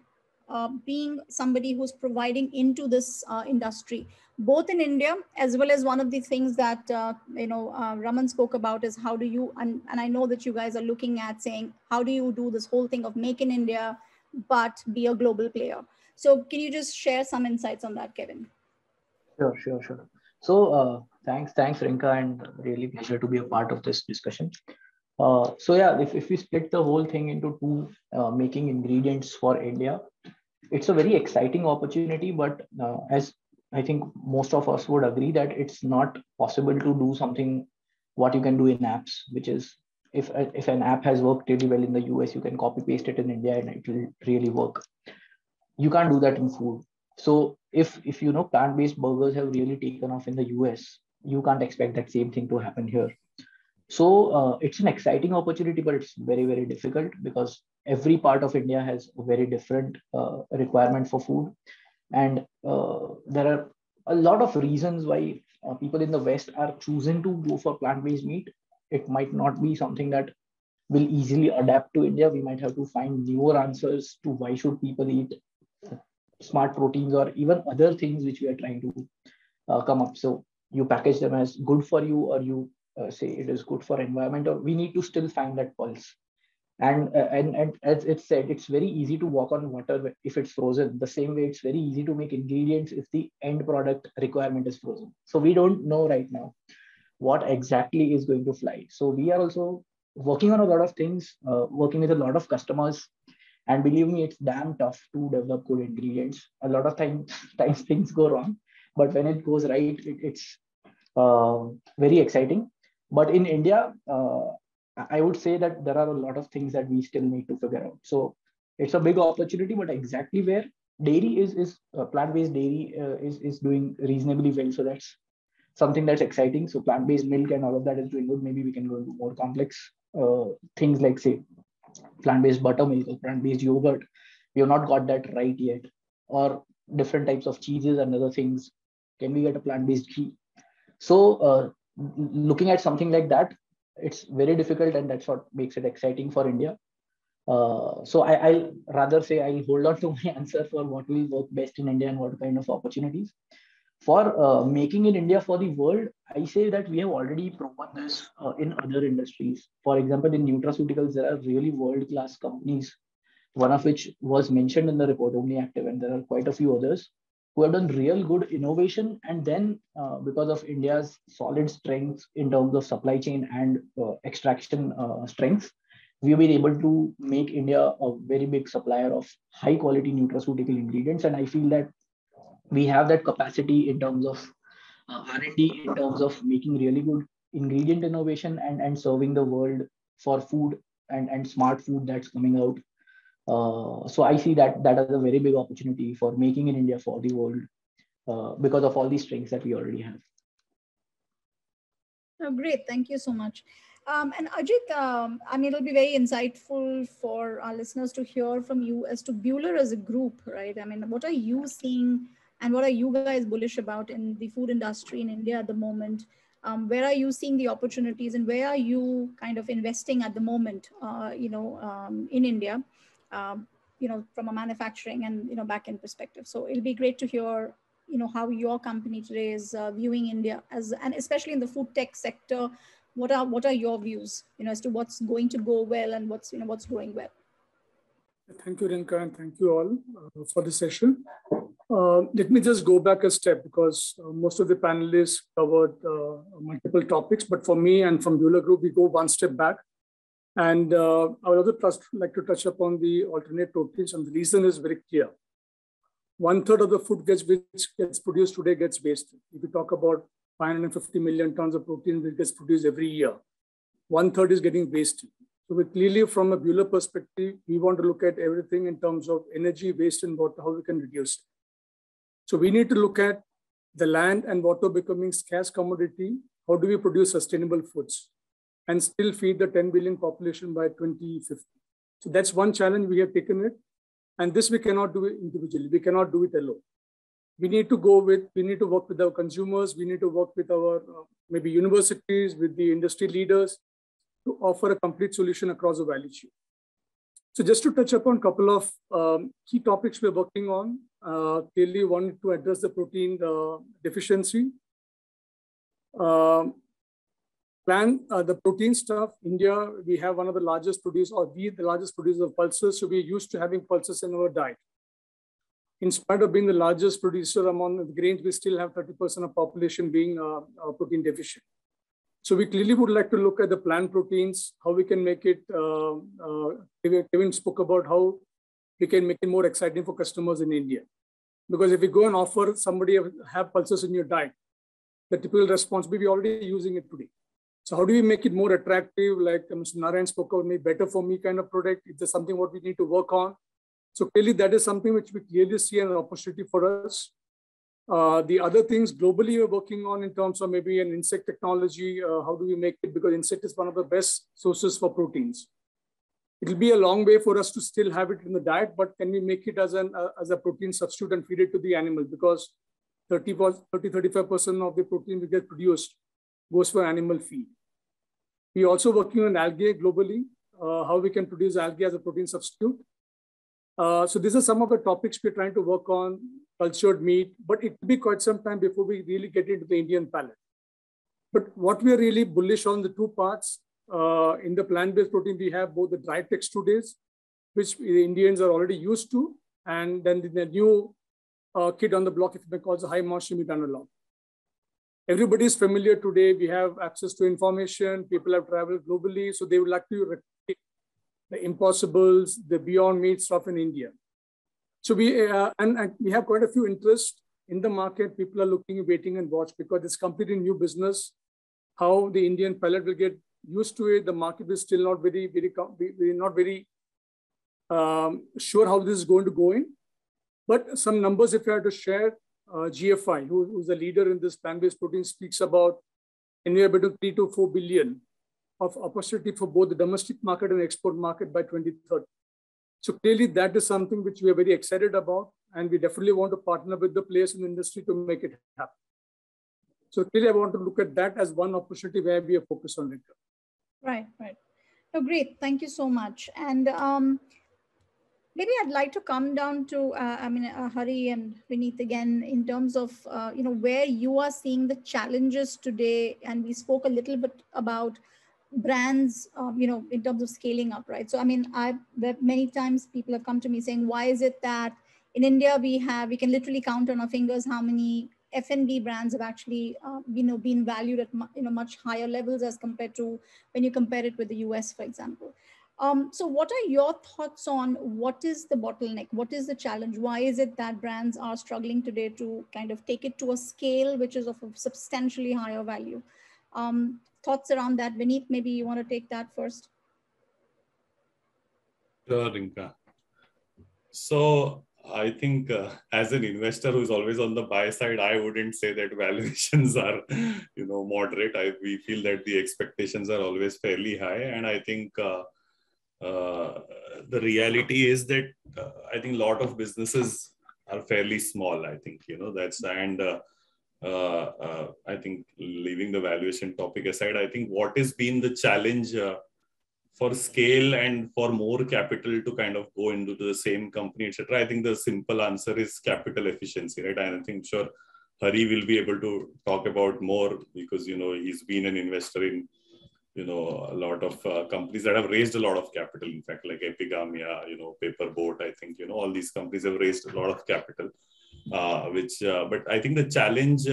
being somebody who's providing into this industry, both in India, as well as one of the things that, Raman spoke about is how do you, and I know that you guys are looking at saying, how do you do this whole thing of make in India, but be a global player? So can you just share some insights on that, Kevin? Sure. So thanks, Rinka, and really pleasure to be a part of this discussion. So yeah, if we split the whole thing into two, making ingredients for India, it's a very exciting opportunity, but as I think most of us would agree that it's not possible to do something what you can do in apps, which is if an app has worked really well in the US, you can copy paste it in India and it will really work. You can't do that in food. So if plant-based burgers have really taken off in the US, you can't expect that same thing to happen here. So it's an exciting opportunity, but it's very, very difficult because every part of India has a very different requirement for food. And there are a lot of reasons why people in the West are choosing to go for plant-based meat. It might not be something that will easily adapt to India. We might have to find newer answers to why should people eat smart proteins or even other things which we are trying to come up. So you package them as good for you, or you say it is good for environment, or we need to still find that pulse. And as it's said, it's very easy to walk on water if it's frozen. The same way, it's very easy to make ingredients if the end product requirement is frozen. So we don't know right now what exactly is going to fly. So we are also working on a lot of things, working with a lot of customers. And believe me, it's damn tough to develop good ingredients. A lot of times things go wrong, but when it goes right, it's very exciting. But in India, I would say that there are a lot of things that we still need to figure out. So it's a big opportunity, but exactly where dairy is plant-based dairy is doing reasonably well. So that's something that's exciting. So plant-based milk and all of that is doing good. Maybe we can go into more complex things like, say, plant-based buttermilk or plant-based yogurt. We have not got that right yet. Or different types of cheeses and other things. Can we get a plant-based ghee? So looking at something like that, it's very difficult, and that's what makes it exciting for India. So I'll rather say I'll hold on to my answer for what will work best in India and what kind of opportunities. For making in India for the world, I say that we have already proven this in other industries. For example, in nutraceuticals, there are really world-class companies, one of which was mentioned in the report, Omni Active, and there are quite a few others who have done real good innovation. And then because of India's solid strengths in terms of supply chain and extraction strengths, we've been able to make India a very big supplier of high quality nutraceutical ingredients. And I feel that we have that capacity in terms of R&D, in terms of making really good ingredient innovation and serving the world for food and smart food that's coming out. So I see that as a very big opportunity for making in India for the world because of all these strengths that we already have. Oh, great. Thank you so much. And Ajit, I mean, it'll be very insightful for our listeners to hear from you as to Buhler as a group, right? I mean, what are you seeing and what are you guys bullish about in the food industry in India at the moment? Where are you seeing the opportunities and where are you kind of investing at the moment, in India, from a manufacturing and, back-end perspective? So it'll be great to hear how your company today is viewing India and especially in the food tech sector. What are your views, as to what's going to go well and what's going well? Thank you, Rinka, and thank you all for the session. Let me just go back a step because most of the panelists covered multiple topics, but for me and from Buhler Group, we go one step back. And I would also like to touch upon the alternate proteins, and the reason is very clear. 1/3 of the food which gets produced today gets wasted. If you talk about 550 million tons of protein that gets produced every year, 1/3 is getting wasted. So we clearly, from a Buhler perspective, we want to look at everything in terms of energy, waste, and water, how we can reduce it. So we need to look at the land and water becoming scarce commodity. How do we produce sustainable foods and still feed the 10 billion population by 2050? So that's one challenge we have taken it. And this we cannot do it individually. We cannot do it alone. We need to work with our consumers. We need to work with our maybe universities, with the industry leaders to offer a complete solution across the value chain. So just to touch upon a couple of key topics we're working on, clearly wanted to address the protein deficiency. The protein stuff, India, we have one of the largest producers, or the largest producer of pulses. So we're used to having pulses in our diet. In spite of being the largest producer among the grains, we still have 30% of population being protein deficient. So we clearly would like to look at the plant proteins, how we can make it, Kevin spoke about how we can make it more exciting for customers in India. Because if we go and offer somebody have pulses in your diet, the typical response will be already using it today. So how do we make it more attractive, like Mr. Narayan spoke about, maybe better for me kind of product? Is there something what we need to work on? So clearly that is something which we clearly see an opportunity for us. The other things globally we're working on in terms of maybe an insect technology, how do we make it? Because insect is one of the best sources for proteins. It'll be a long way for us to still have it in the diet, but can we make it as a protein substitute and feed it to the animal? Because 30-35% of the protein that gets produced goes for animal feed. We're also working on algae globally, how we can produce algae as a protein substitute. So these are some of the topics we're trying to work on, cultured meat, but it will be quite some time before we really get into the Indian palate. But what we are really bullish on the two parts, in the plant-based protein, we have both the dry extrudases, which the Indians are already used to, and then the new kid on the block, if you call it high moisture meat analog. Everybody is familiar today. We have access to information. People have traveled globally, so they would like to replicate the impossibles, the beyond meat stuff in India. So and we have quite a few interests in the market. People are looking, waiting, and watch because it's completely new business. How the Indian palate will get used to it. The market is still not very sure how this is going to go in. But some numbers, if you had to share, GFI, who's the leader in this plant-based protein, speaks about anywhere between 3 to 4 billion of opportunity for both the domestic market and export market by 2030. So clearly that is something which we are very excited about, and we definitely want to partner with the players in the industry to make it happen. So clearly I want to look at that as one opportunity where we are focused on it. Right. Oh, great. Thank you so much. And maybe I'd like to come down to, Hari and Vineet again, in terms of, where you are seeing the challenges today. And we spoke a little bit about brands, in terms of scaling up, right? So, many times people have come to me saying, why is it that, In India, we can literally count on our fingers how many F&B brands have actually been valued at much higher levels as compared to when you compare it with the US, for example. So what are your thoughts on what is the bottleneck? What is the challenge? Why is it that brands are struggling today to kind of take it to a scale which is of a substantially higher value? Thoughts around that? Vineet, maybe you want to take that first. Sure, Rinka. So I think as an investor who's always on the buy side, I wouldn't say that valuations are, moderate. We feel that the expectations are always fairly high. And I think the reality is that I think a lot of businesses are fairly small. I think, that's, and I think leaving the valuation topic aside, I think what has been the challenge for scale and for more capital to kind of go into the same company, etc. I think the simple answer is capital efficiency, right? And I think sure Hari will be able to talk about more because, he's been an investor in, a lot of companies that have raised a lot of capital. In fact, like Epigamia, Paperboat, I think, all these companies have raised a lot of capital, but I think the challenge,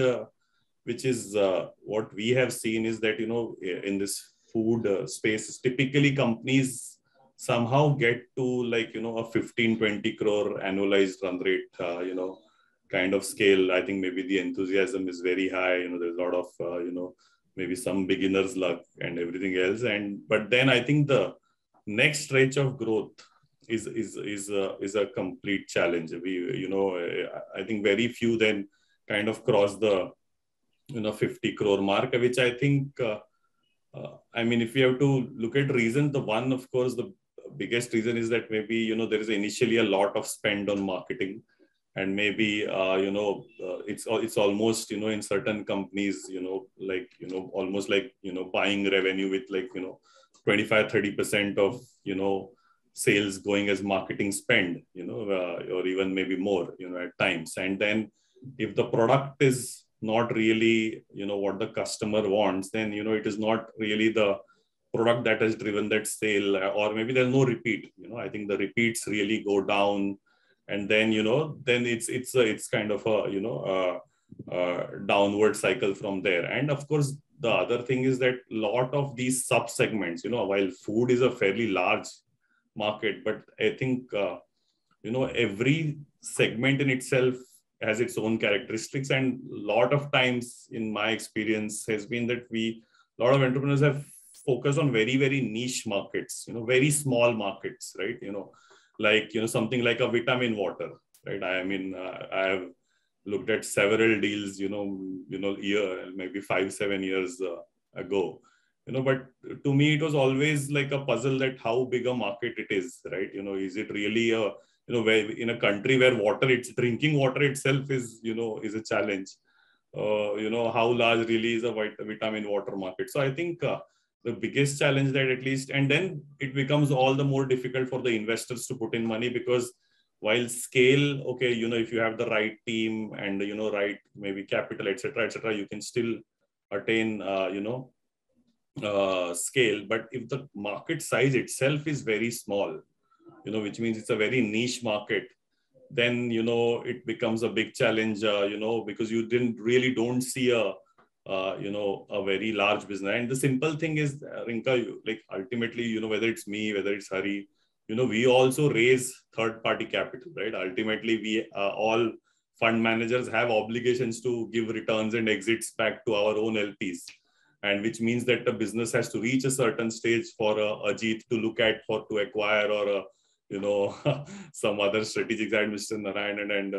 which is what we have seen is that, in this food space, typically companies somehow get to like, a 15, 20 crore annualized run rate, kind of scale. I think maybe the enthusiasm is very high. There's a lot of, maybe some beginner's luck and everything else. But then I think the next stretch of growth is a complete challenge. I think very few then kind of cross the, 50 crore mark, which I think, I mean, if you have to look at reason, the one, of course, the biggest reason is that maybe, there is initially a lot of spend on marketing. And maybe, it's almost, in certain companies, almost like, buying revenue with like, 25, 30% of, sales going as marketing spend, or even maybe more, at times. And then if the product is not really, what the customer wants, then, it is not really the product that has driven that sale, or maybe there's no repeat. I think the repeats really go down. And then, then it's kind of a, downward cycle from there. And of course, the other thing is that a lot of these sub-segments, while food is a fairly large market, but I think, every segment in itself has its own characteristics. And a lot of times in my experience has been that a lot of entrepreneurs have focused on very, very niche markets, very small markets, right? Like, something like a vitamin water, right? I mean, I have looked at several deals, maybe 5-7 years ago, but to me, it was always like a puzzle that how big a market it is, right? Is it really where in a country where drinking water itself is, is a challenge, how large really is a vitamin water market? So I think the biggest challenge that at least, and then it becomes all the more difficult for the investors to put in money, because while scale, okay, if you have the right team and, right, maybe capital, etc., you can still attain, scale. But if the market size itself is very small, which means it's a very niche market, then, it becomes a big challenge, because you don't see a very large business. And the simple thing is, Rinka, like ultimately, whether it's me, whether it's Hari, we also raise third-party capital, right? Ultimately, we all fund managers have obligations to give returns and exits back to our own LPs. And which means that the business has to reach a certain stage for Ajit to look at, to acquire, or some other strategic side, Mr. Narayanan, and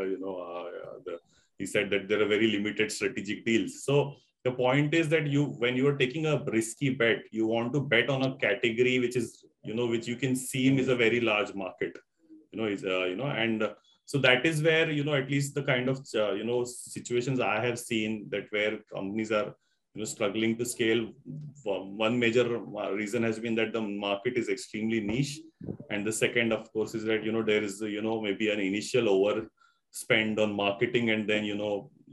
he said that there are very limited strategic deals. So the point is that when you are taking a risky bet, you want to bet on a category which is, which you can see is a very large market, and so that is where, at least the kind of, situations I have seen that where companies are, struggling to scale. One major reason has been that the market is extremely niche. And the second, of course, is that, there is, maybe an initial overspend on marketing, and then,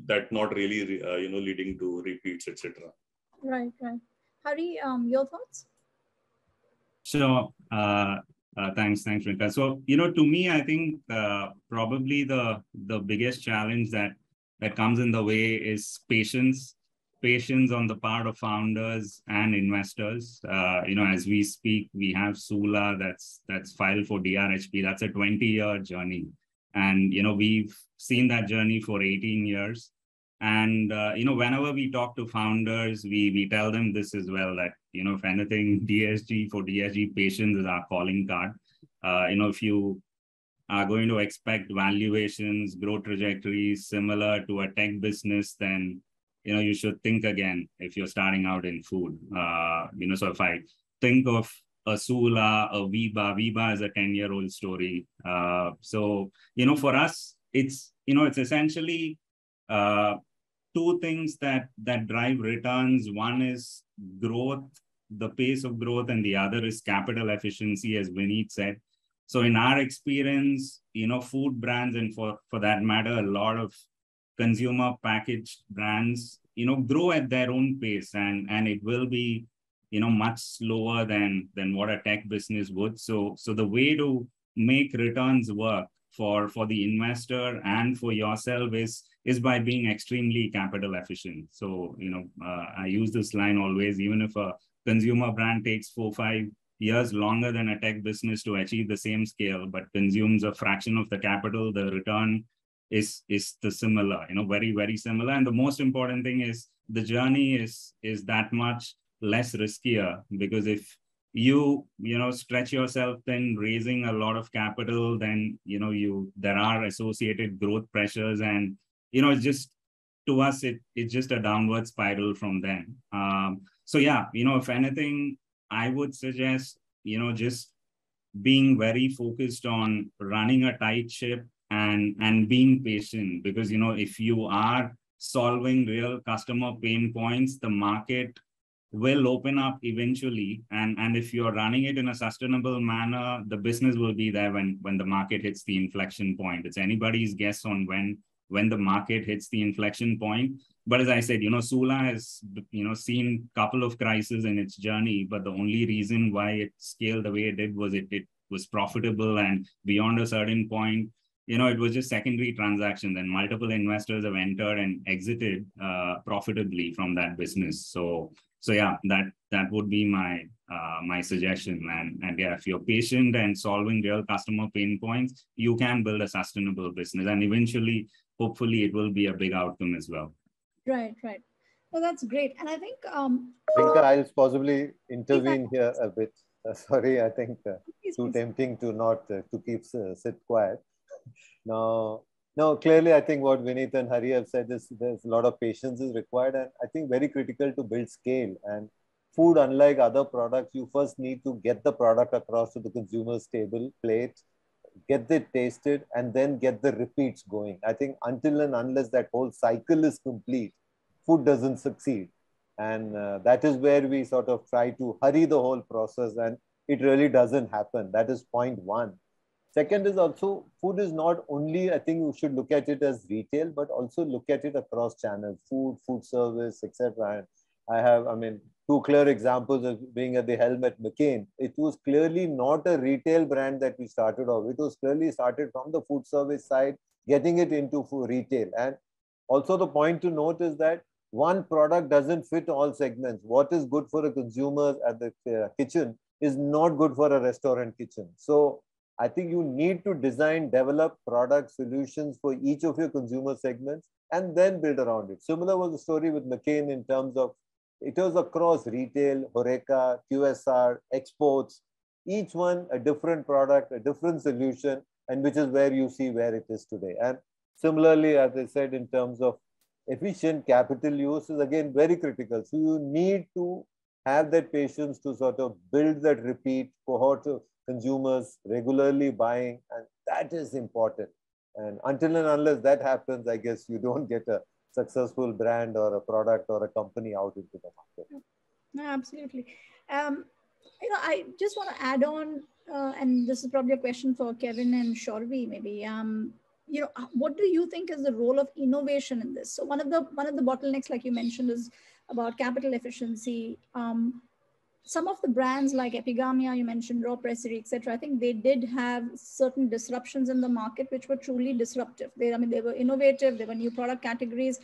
that not really, leading to repeats, etc. Right. Hari, your thoughts? So, Thanks, Rinka. So, to me, I think probably the biggest challenge that comes in the way is patience on the part of founders and investors. As we speak, we have Sula that's filed for DRHP. That's a 20-year journey. And, we've seen that journey for 18 years. And, whenever we talk to founders, we tell them this as well, that, if anything, DSG, patience is our calling card. If you are going to expect valuations, growth trajectories similar to a tech business, then, you should think again if you're starting out in food. So if I think of a Sula, a Viva is a 10-year-old story. So, for us, it's essentially two things that drive returns. One is growth, the pace of growth, and the other is capital efficiency, as Vineet said. So in our experience, food brands, and for that matter, a lot of consumer packaged brands, grow at their own pace, and it will be, much slower than what a tech business would. So the way to make returns work for the investor and for yourself is by being extremely capital efficient. So, I use this line always, even if a consumer brand takes 4-5 years longer than a tech business to achieve the same scale, but consumes a fraction of the capital, the return is the similar, very, very similar. And the most important thing is the journey is that much less riskier, because if you stretch yourself thin, raising a lot of capital, then there are associated growth pressures, and it's just, to us, it's just a downward spiral from then. So yeah, if anything, I would suggest just being very focused on running a tight ship and being patient, because if you are solving real customer pain points, the market will open up eventually, and if you're running it in a sustainable manner, the business will be there when the market hits the inflection point. It's anybody's guess on when the market hits the inflection point. But as I said, Sula has seen a couple of crises in its journey, but the only reason why it scaled the way it did was it was profitable, and beyond a certain point, it was just secondary transactions, and multiple investors have entered and exited profitably from that business. So yeah, that would be my my suggestion. And yeah, if you're patient and solving real customer pain points, you can build a sustainable business, and eventually, hopefully, it will be a big outcome as well. Right. Well, that's great. And I think Rinka, I'll possibly intervene here a bit. Sorry, I think too tempting to not to keep sit quiet. No, clearly, I think what Vineet and Hari have said is there's a lot of patience is required, and I think very critical to build scale. And food, unlike other products, you first need to get the product across to the consumer's table, plate, get it tasted, and then get the repeats going. I think until and unless that whole cycle is complete, food doesn't succeed. And that is where we sort of try to hurry the whole process, and it really doesn't happen. That is point one. Second is also, food is not only, I think you should look at it as retail, but also look at it across channels, food service, etc. And two clear examples of being at the helm at McCain. It was clearly not a retail brand that we started off. It was clearly started from the food service side, getting it into food retail. And also the point to note is that one product doesn't fit all segments. What is good for a consumer at the kitchen is not good for a restaurant kitchen. So I think you need to design, develop product solutions for each of your consumer segments and then build around it. Similar was the story with McCain in terms of it was across retail, HoReCa, QSR, exports, each one a different product, a different solution, and which is where you see where it is today. And similarly, as I said, in terms of efficient capital use is again very critical. So you need to have that patience to sort of build that repeat cohort of consumers regularly buying, and that is important. And until and unless that happens, I guess you don't get a successful brand or a product or a company out into the market. No, absolutely. I just want to add on, and this is probably a question for Kevin and Shorvi, maybe. What do you think is the role of innovation in this? So one of the bottlenecks, like you mentioned, is about capital efficiency. some of the brands like Epigamia, you mentioned Raw Pressery, etc. I think they did have certain disruptions in the market, which were truly disruptive. I mean, they were innovative. They were new product categories.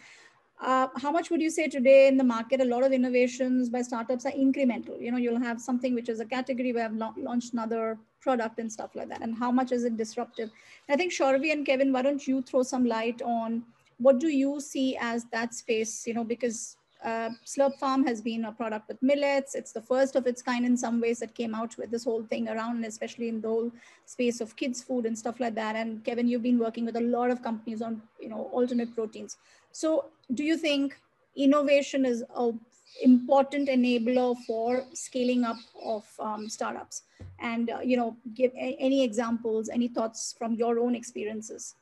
How much would you say today in the market, a lot of innovations by startups are incremental? You know, you'll have something which is a category where I've launched another product and stuff like that. And how much is it disruptive? I think Shaurvi and Kevin, why don't you throw some light on what do you see as that space, you know, because Slurp Farm has been a product with millets. It's the first of its kind in some ways that came out with this whole thing around, especially in the whole space of kids food and stuff like that. And Kevin, you've been working with a lot of companies on, you know, alternate proteins. So do you think innovation is an important enabler for scaling up of startups? And, you know, give any examples, any thoughts from your own experiences?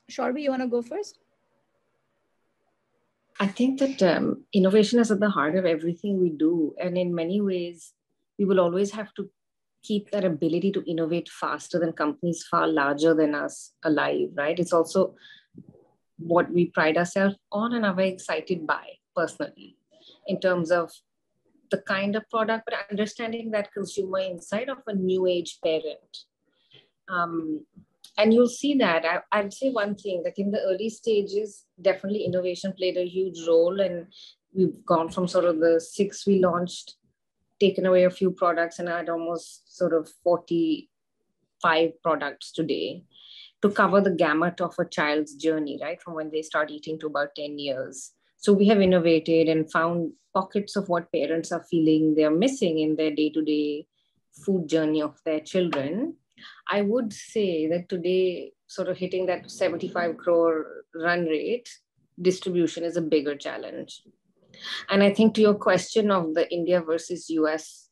Shaurvi, you want to go first? I think that innovation is at the heart of everything we do. And in many ways, we will always have to keep that ability to innovate faster than companies far larger than us alive, right? It's also what we pride ourselves on and are very excited by personally in terms of the kind of product, but understanding that consumer insight of a new age parent. And you'll see that. I'd say one thing, like in the early stages, definitely innovation played a huge role. And we've gone from sort of the 6 we launched, taken away a few products, and had almost sort of 45 products today to cover the gamut of a child's journey, right? From when they start eating to about 10 years. So we have innovated and found pockets of what parents are feeling they're missing in their day-to-day food journey of their children. I would say that today, sort of hitting that 75 crore run rate, distribution is a bigger challenge. And I think to your question of the India versus US,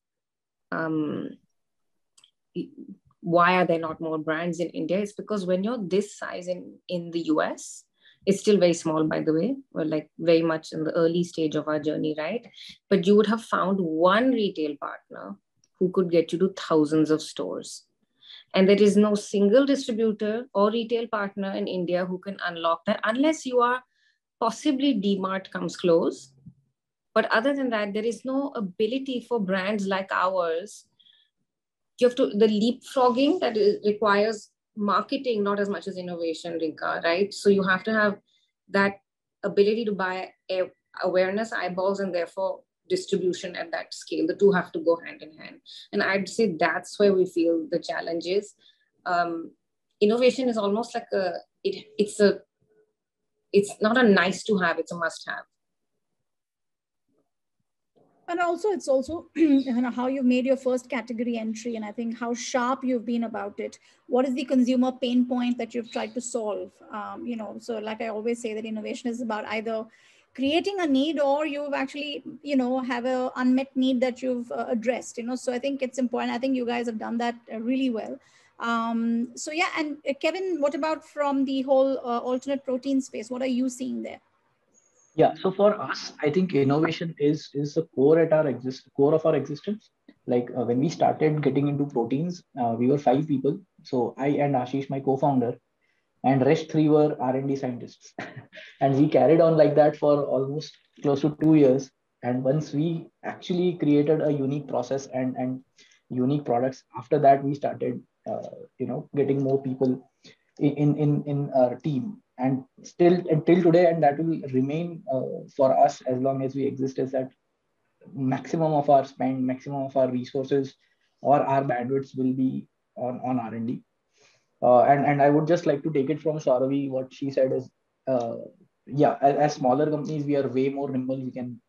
why are there not more brands in India? It's because when you're this size in the US, it's still very small, by the way. We're like very much in the early stage of our journey, right? But you would have found one retail partner who could get you to thousands of stores. And there is no single distributor or retail partner in India who can unlock that unless you are possibly DMart comes close. But other than that, there is no ability for brands like ours. You have to, the leapfrogging that requires marketing, not as much as innovation, Rinka, right? So you have to have that ability to buy awareness, eyeballs, and therefore distribution at that scale. The two have to go hand in hand. And I'd say that's where we feel the challenge is. Innovation is almost like it's not a nice to have, it's a must have. And also, it's also you know, how you've made your first category entry, and I think how sharp you've been about it. What is the consumer pain point that you've tried to solve? You know, so like I always say, that innovation is about either creating a need or you've actually, you know, have an unmet need that you've addressed. You know, so I think it's important. I think you guys have done that really well. So yeah, and Kevin, what about from the whole alternate protein space? What are you seeing there? Yeah, so for us, I think innovation is the core core of our existence. Like when we started getting into proteins, we were 5 people. So I and Ashish, my co-founder, and rest 3 were R&D scientists. And we carried on like that for almost close to 2 years. And once we actually created a unique process and unique products, after that we started, getting more people in our team. And still until today, and that will remain for us as long as we exist, is that maximum of our spend, maximum of our resources or our bandwidths will be on R&D. And I would just like to take it from Shaurvi. What she said is, as smaller companies, we are way more nimble. We can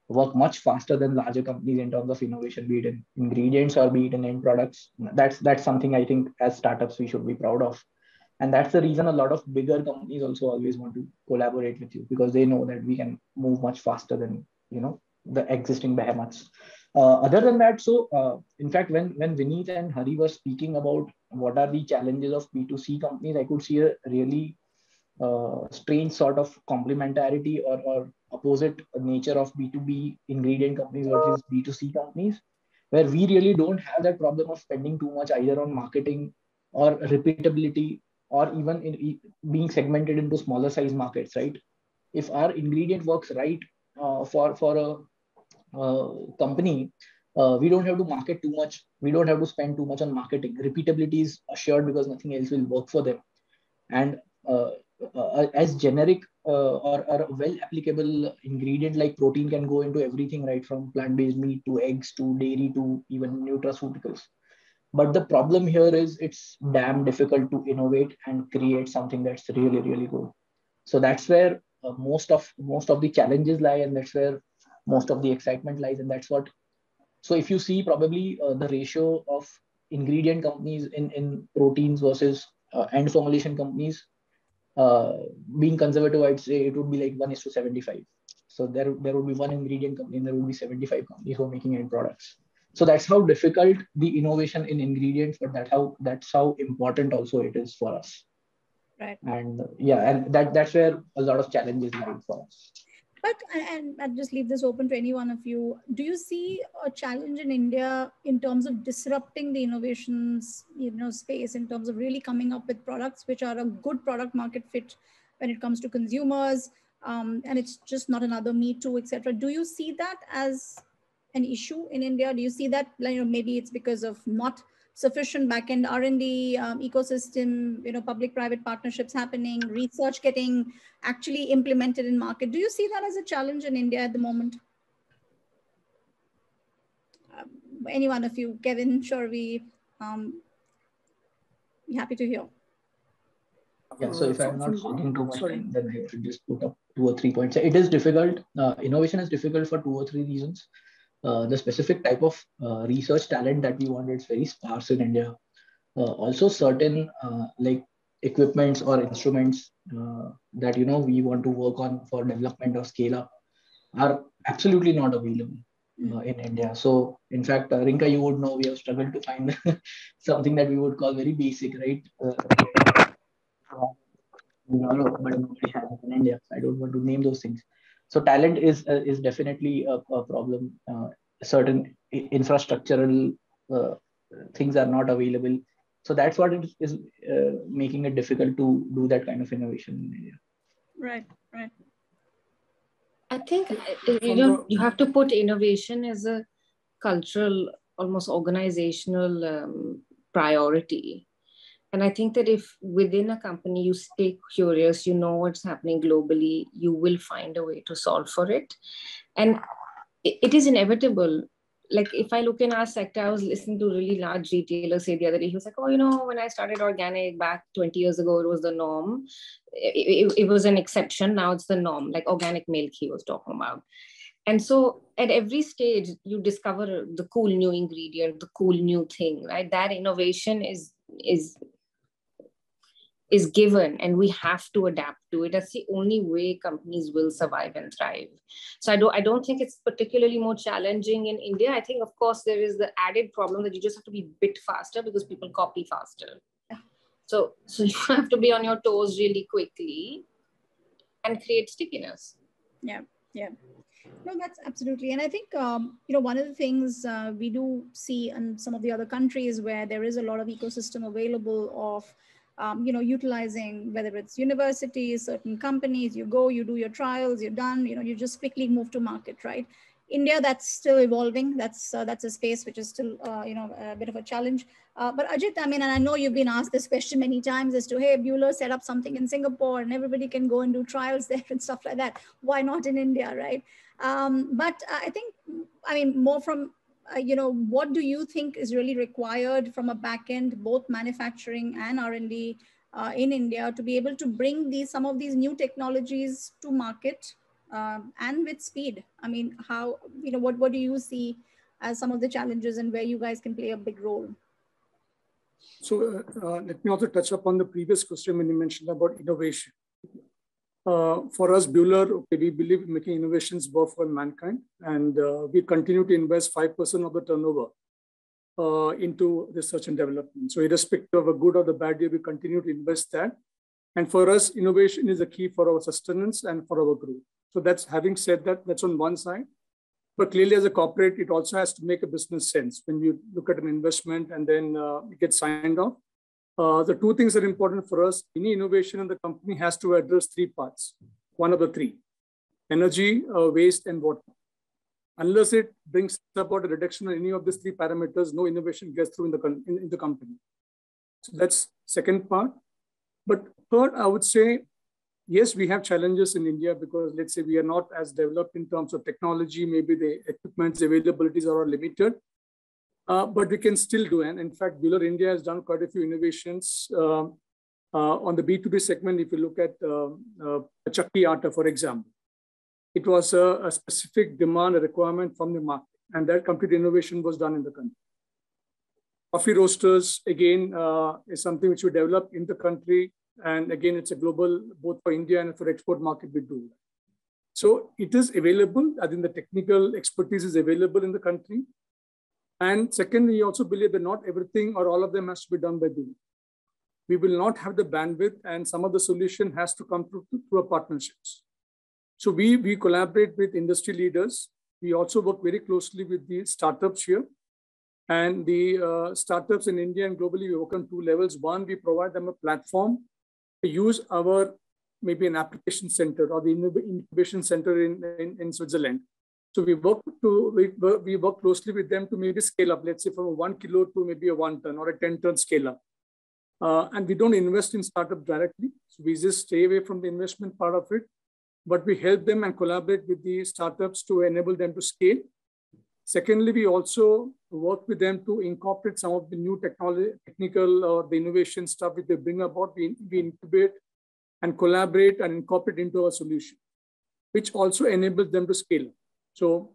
work much faster than larger companies in terms of innovation, be it in ingredients or be it in end products. That's something I think as startups we should be proud of. And that's the reason a lot of bigger companies also always want to collaborate with you, because they know that we can move much faster than, the existing behemoths. Other than that, in fact, when Vineet and Hari were speaking about what are the challenges of B2C companies, I could see a really strange sort of complementarity or opposite nature of B2B ingredient companies versus B2C companies, where we really don't have that problem of spending too much either on marketing or repeatability, or even being segmented into smaller size markets, right? If our ingredient works right for a company, we don't have to market too much. We don't have to spend too much on marketing. Repeatability is assured because nothing else will work for them. And as generic or a well applicable ingredient like protein can go into everything, right from plant-based meat to eggs to dairy to even nutraceuticals. But the problem here is it's damn difficult to innovate and create something that's really, really good. So that's where most of the challenges lie, and that's where most of the excitement lies. And that's what. So if you see probably the ratio of ingredient companies in proteins versus end formulation companies, being conservative, I'd say it would be like 1:75. So there would be one ingredient company and there would be 75 companies who are making end products. So that's how difficult the innovation in ingredients, but that's how important also it is for us. Right. And yeah, and that's where a lot of challenges lie for us. But, and I'll just leave this open to any one of you. Do you see a challenge in India in terms of disrupting the innovations, space, in terms of really coming up with products which are a good product market fit when it comes to consumers, and it's just not another Me Too, etc. Do you see that as an issue in India? Do you see that, maybe it's because of not sufficient back-end R&D ecosystem, public-private partnerships happening, research getting actually implemented in market? Do you see that as a challenge in India at the moment? Any one of you, Kevin, Shorvi, happy to hear. Yeah, so if I'm not taking too much time, then I should just put up 2 or 3 points. It is difficult. Innovation is difficult for 2 or 3 reasons. The specific type of research talent that we want is very sparse in India. Also, certain like equipments or instruments that we want to work on for development or scale up are absolutely not available in India. So, in fact, Rinka, you would know we have struggled to find something that we would call very basic, right? But nobody has it in India. I don't want to name those things. So talent is definitely a problem. Certain infrastructural things are not available. So that's what it is making it difficult to do that kind of innovation in India. Right, right. I think you have to put innovation as a cultural, almost organizational priority. And I think that if within a company you stay curious, you know what's happening globally, you will find a way to solve for it. And it is inevitable. Like if I look in our sector, I was listening to a really large retailer say the other day, he was like, oh, when I started organic back 20 years ago, it was the norm. It was an exception. Now it's the norm, like organic milk he was talking about. And so at every stage, you discover the cool new ingredient, the cool new thing, right? That innovation is given and we have to adapt to it. That's the only way companies will survive and thrive. So I don't think it's particularly more challenging in India. I think, of course, there is the added problem that you just have to be a bit faster because people copy faster. So you have to be on your toes really quickly and create stickiness. Yeah. No, that's absolutely. And I think, one of the things we do see in some of the other countries where there is a lot of ecosystem available of, utilizing, whether it's universities, certain companies, you go, you do your trials, you're done, you just quickly move to market, right? India, that's still evolving. That's a space which is still, a bit of a challenge. But Ajit, and I know you've been asked this question many times as to, hey, Bueller set up something in Singapore and everybody can go and do trials there and stuff like that. Why not in India, right? But I think, more from, what do you think is really required from a back end, both manufacturing and R&D in India to be able to bring some of these new technologies to market and with speed? How, what do you see as some of the challenges and where you guys can play a big role? So let me also touch upon the previous question when you mentioned about innovation. For us, Bueller, we believe in making innovations both for mankind, and we continue to invest 5% of the turnover into research and development. So irrespective of a good or the bad year, we continue to invest that. And for us, innovation is a key for our sustenance and for our growth. So that's, having said that, that's on one side. But clearly as a corporate, it also has to make a business sense when you look at an investment and then it gets signed off. The two things that are important for us: any innovation in the company has to address 3 parts. One of the 3: energy, waste, and water. Unless it brings about a reduction in any of these three parameters, no innovation gets through in the company. So that's second part. But third, I would say, yes, we have challenges in India because let's say we are not as developed in terms of technology. Maybe the equipment's availabilities are limited, but we can still do. And in fact, Bueller India has done quite a few innovations on the B2B segment. If you look at Chakki Atta, for example, it was a specific demand, a requirement from the market, and that complete innovation was done in the country. Coffee roasters, again, is something which we developed in the country. And again, it's a global, both for India and for export market, we do. So it is available. I think the technical expertise is available in the country. And second, we also believe that not everything or all of them has to be done by Bueller. We will not have the bandwidth, and some of the solution has to come through our partnerships. So we collaborate with industry leaders. We also work very closely with the startups here. And the startups in India and globally, we work on two levels. One, we provide them a platform to use our, maybe an application center or the incubation center in Switzerland. So we work closely with them to maybe scale up, let's say from a 1 kilo to maybe a 1 ton or a 10-ton scale up. And we don't invest in startup directly. So we just stay away from the investment part of it, but we help them and collaborate with the startups to enable them to scale. Secondly, we also work with them to incorporate some of the new technical or the innovation stuff which they bring about. We incubate and collaborate and incorporate into our solution, which also enables them to scale. So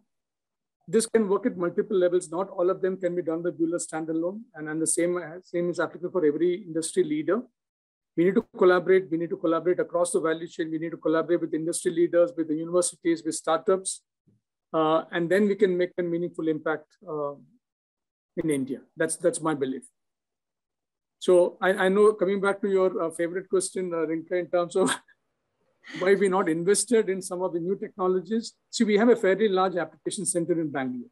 this can work at multiple levels. Not all of them can be done by Bueller standalone, and the same is applicable for every industry leader. We need to collaborate. We need to collaborate across the value chain. We need to collaborate with industry leaders, with the universities, with startups. And then we can make a meaningful impact in India. That's my belief. So I know, coming back to your favorite question, Rinka, in terms of why we not invested in some of the new technologies. See, we have a fairly large application center in Bangalore.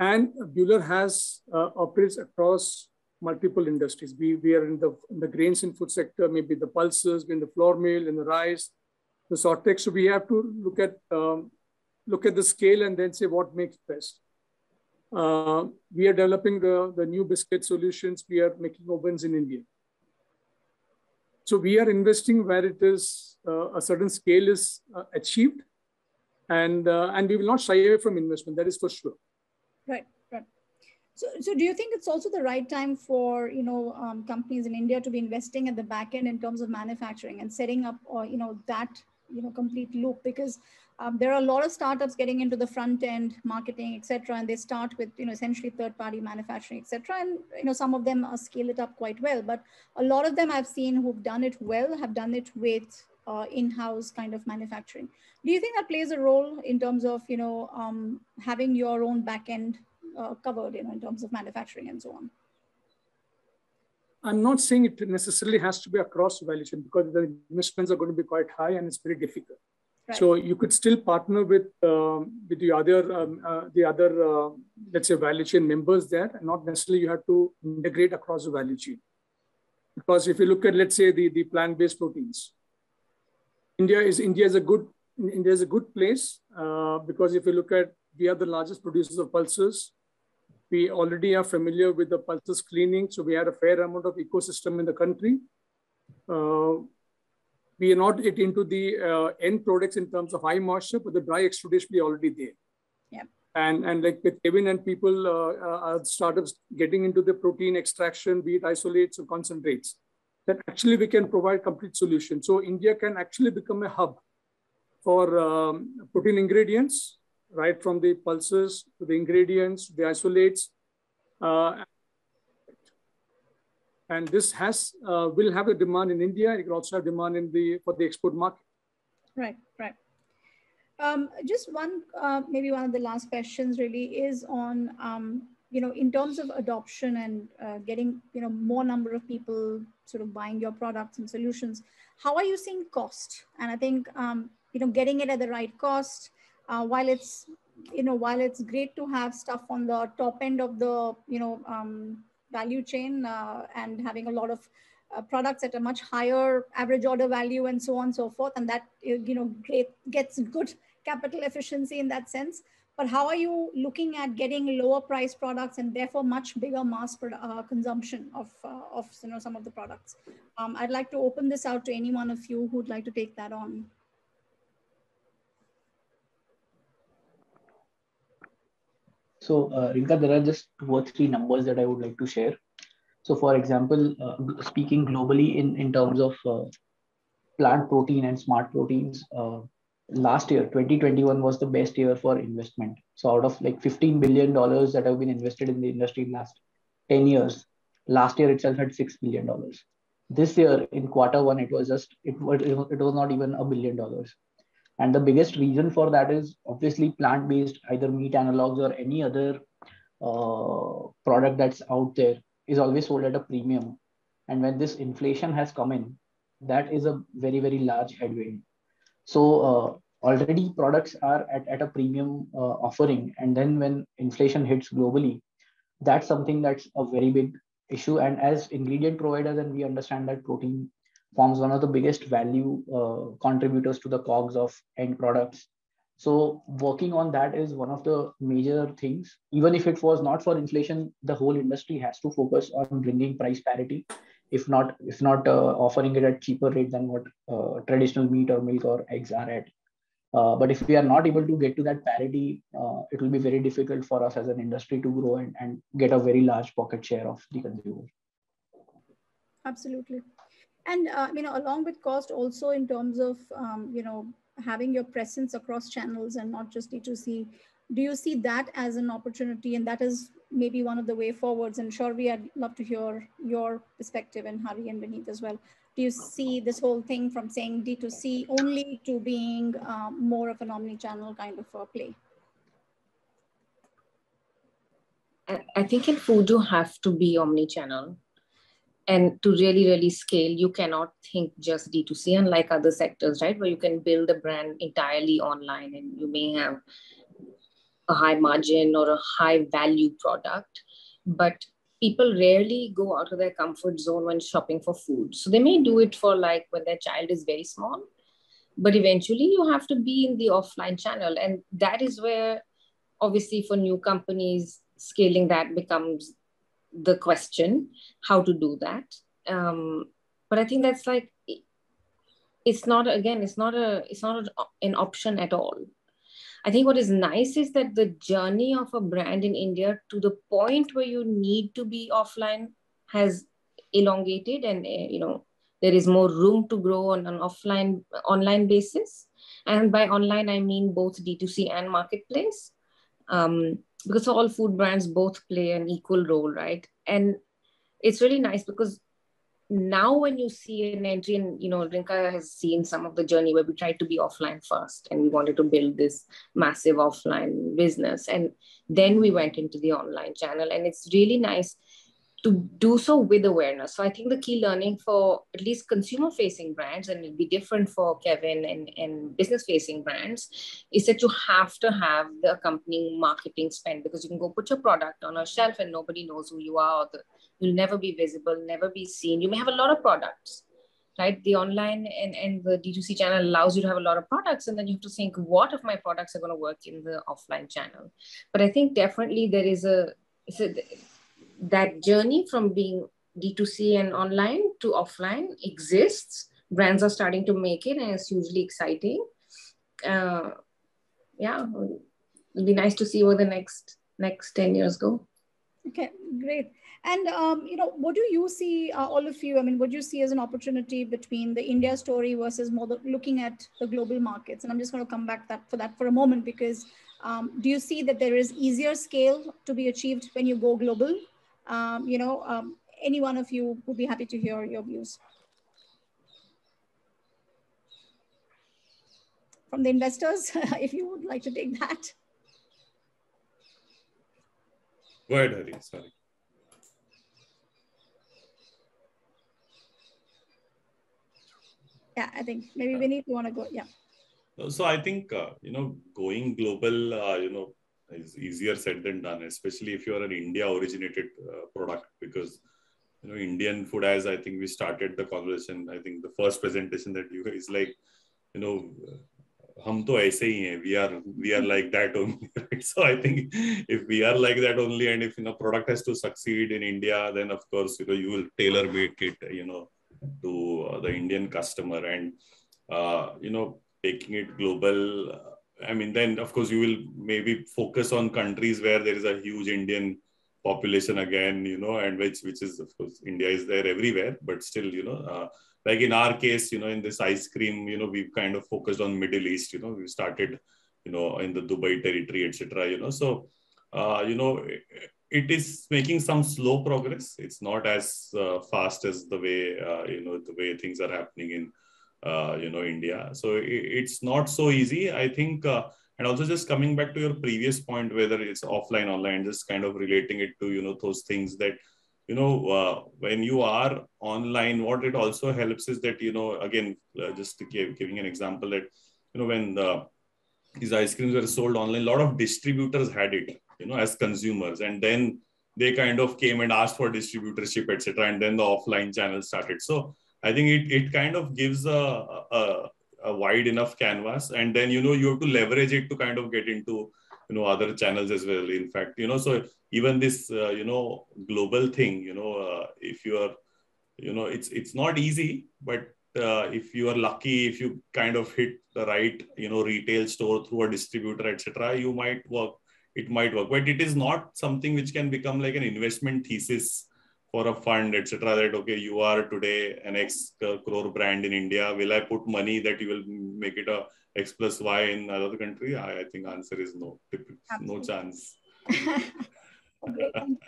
And Bueller has operates across multiple industries. We are in the grains and food sector, maybe the pulses, in the flour mill, in the rice, the Sortex. So we have to look at the scale and then say what makes best. We are developing the new biscuit solutions. We are making ovens in India. So we are investing where it is a certain scale is achieved, and we will not shy away from investment. That is for sure. Right, right. So do you think it's also the right time for companies in India to be investing at the back end in terms of manufacturing and setting up that complete loop? Because there are a lot of startups getting into the front end marketing, etc., and they start with essentially third-party manufacturing, etc., and some of them scale it up quite well. But a lot of them I've seen who've done it well have done it with in-house kind of manufacturing. Do you think that plays a role in terms of having your own back end covered in terms of manufacturing and so on? I'm not saying it necessarily has to be across the value chain, because the investments are going to be quite high and it's very difficult. Right. So you could still partner with the other let's say value chain members there, and not necessarily you have to integrate across the value chain. Because if you look at, let's say, the plant-based proteins, India is a good place because if you look at, we are the largest producers of pulses. We already are familiar with the pulses cleaning, so we had a fair amount of ecosystem in the country. We are not yet into the end products in terms of high moisture, but the dry extrudation we are already there. Yeah. And like with Kevin and people, startups getting into the protein extraction, be it isolates or concentrates, that actually we can provide complete solution. So India can actually become a hub for protein ingredients, right from the pulses to the ingredients, the isolates. And this will have a demand in India. It will also have demand for the export market. Right, right. Just maybe one of the last questions really is on, in terms of adoption and getting, more number of people sort of buying your products and solutions. How are you seeing cost? And I think, getting it at the right cost, while it's great to have stuff on the top end of the, value chain and having a lot of products at a much higher average order value and so on and so forth, and that gets good capital efficiency in that sense, but how are you looking at getting lower price products and therefore much bigger mass consumption of some of the products? I'd like to open this out to any one of you who'd like to take that on. So, Rinka, there are just 2 or 3 numbers that I would like to share. So, for example, speaking globally in terms of plant protein and smart proteins, last year, 2021 was the best year for investment. So, out of like $15 billion that have been invested in the industry in last 10 years, last year itself had $6 billion. This year in Q1, it was not even $1 billion. And the biggest reason for that is obviously plant-based, either meat analogs or any other product that's out there is always sold at a premium. And when this inflation has come in, that is a very, very large headwind. So already products are at a premium offering. And then when inflation hits globally, that's something that's a very big issue. And as ingredient providers, and we understand that protein forms one of the biggest value contributors to the COGS of end products. So working on that is one of the major things. Even if it was not for inflation, the whole industry has to focus on bringing price parity, if not offering it at cheaper rate than what traditional meat or milk or eggs are at. But if we are not able to get to that parity, it will be very difficult for us as an industry to grow and get a very large pocket share of the consumer. Absolutely. And along with cost, also in terms of having your presence across channels and not just D2C, do you see that as an opportunity? And that is maybe one of the way forwards. And Shorvi, I'd love to hear your perspective, and Hari and Vineet as well. Do you see this whole thing from saying D2C only to being more of an omni-channel kind of play? I think in food, you have to be omni-channel. And to really, really scale, you cannot think just D2C, unlike other sectors, right? Where you can build a brand entirely online and you may have a high margin or a high value product, but people rarely go out of their comfort zone when shopping for food. So they may do it for like when their child is very small, but eventually you have to be in the offline channel. And that is where, obviously for new companies, scaling that becomes the question, how to do that. But I think that's like, it's not an option at all. I think what is nice is that the journey of a brand in India to the point where you need to be offline has elongated, and there is more room to grow on an online basis. And by online, I mean both D2C and marketplace, because all food brands both play an equal role, right? And it's really nice because now when you see an entry, and Rinka has seen some of the journey where we tried to be offline first and we wanted to build this massive offline business, and then we went into the online channel, and it's really nice to do so with awareness. So I think the key learning for at least consumer facing brands, and it'll be different for Kevin and business facing brands, is that you have to have the accompanying marketing spend, because you can go put your product on a shelf and nobody knows who you are, you'll never be visible, never be seen. You may have a lot of products, right? The online and the D2C channel allows you to have a lot of products, and then you have to think, what of my products are going to work in the offline channel? But I think definitely there is that journey from being D2C and online to offline exists. Brands are starting to make it, and it's hugely exciting. Yeah, it'll be nice to see where the next 10 years go. Okay, great. And, what do you see, all of you, what do you see as an opportunity between the India story versus more looking at the global markets? And I'm just going to come back for a moment, because do you see that there is easier scale to be achieved when you go global? Any one of you would be happy to hear your views. From the investors, if you would like to take that. Go ahead, Hari. Sorry. Yeah, I think maybe Vineet, you want to go. Yeah. So I think, going global, is easier said than done, especially if you're an India originated product, because, Indian food, as I think we started the conversation, I think the first presentation that you is like, हम तो ऐसे ही हैं, we are like that only, right? So I think if we are like that only, and if product has to succeed in India, then of course you will tailor make it to the Indian customer, and taking it global. I mean, then of course you will maybe focus on countries where there is a huge Indian population again, and which is, of course, India is there everywhere, but still, like in our case, in this ice cream, we've kind of focused on Middle East. We started, in the Dubai territory, etc. So, it is making some slow progress. It's not as fast as the way the way things are happening in India. So it's not so easy, I think. And also, just coming back to your previous point, whether it's offline, online, just kind of relating it to those things that when you are online, what it also helps is that again, just giving an example, that when these ice creams were sold online, a lot of distributors had it as consumers, and then they kind of came and asked for distributorship, etc., and then the offline channel started. So I think it kind of gives a wide enough canvas, and then you have to leverage it to kind of get into other channels as well. In fact, so even this global thing, if you are it's not easy, but if you are lucky, if you kind of hit the right retail store through a distributor, etc., you might work. It might work, but it is not something which can become like an investment thesis for a fund, etc. That okay, you are today an X crore brand in India. Will I put money that you will make it a X plus Y in another country? I think answer is no. No chance. Great, thank you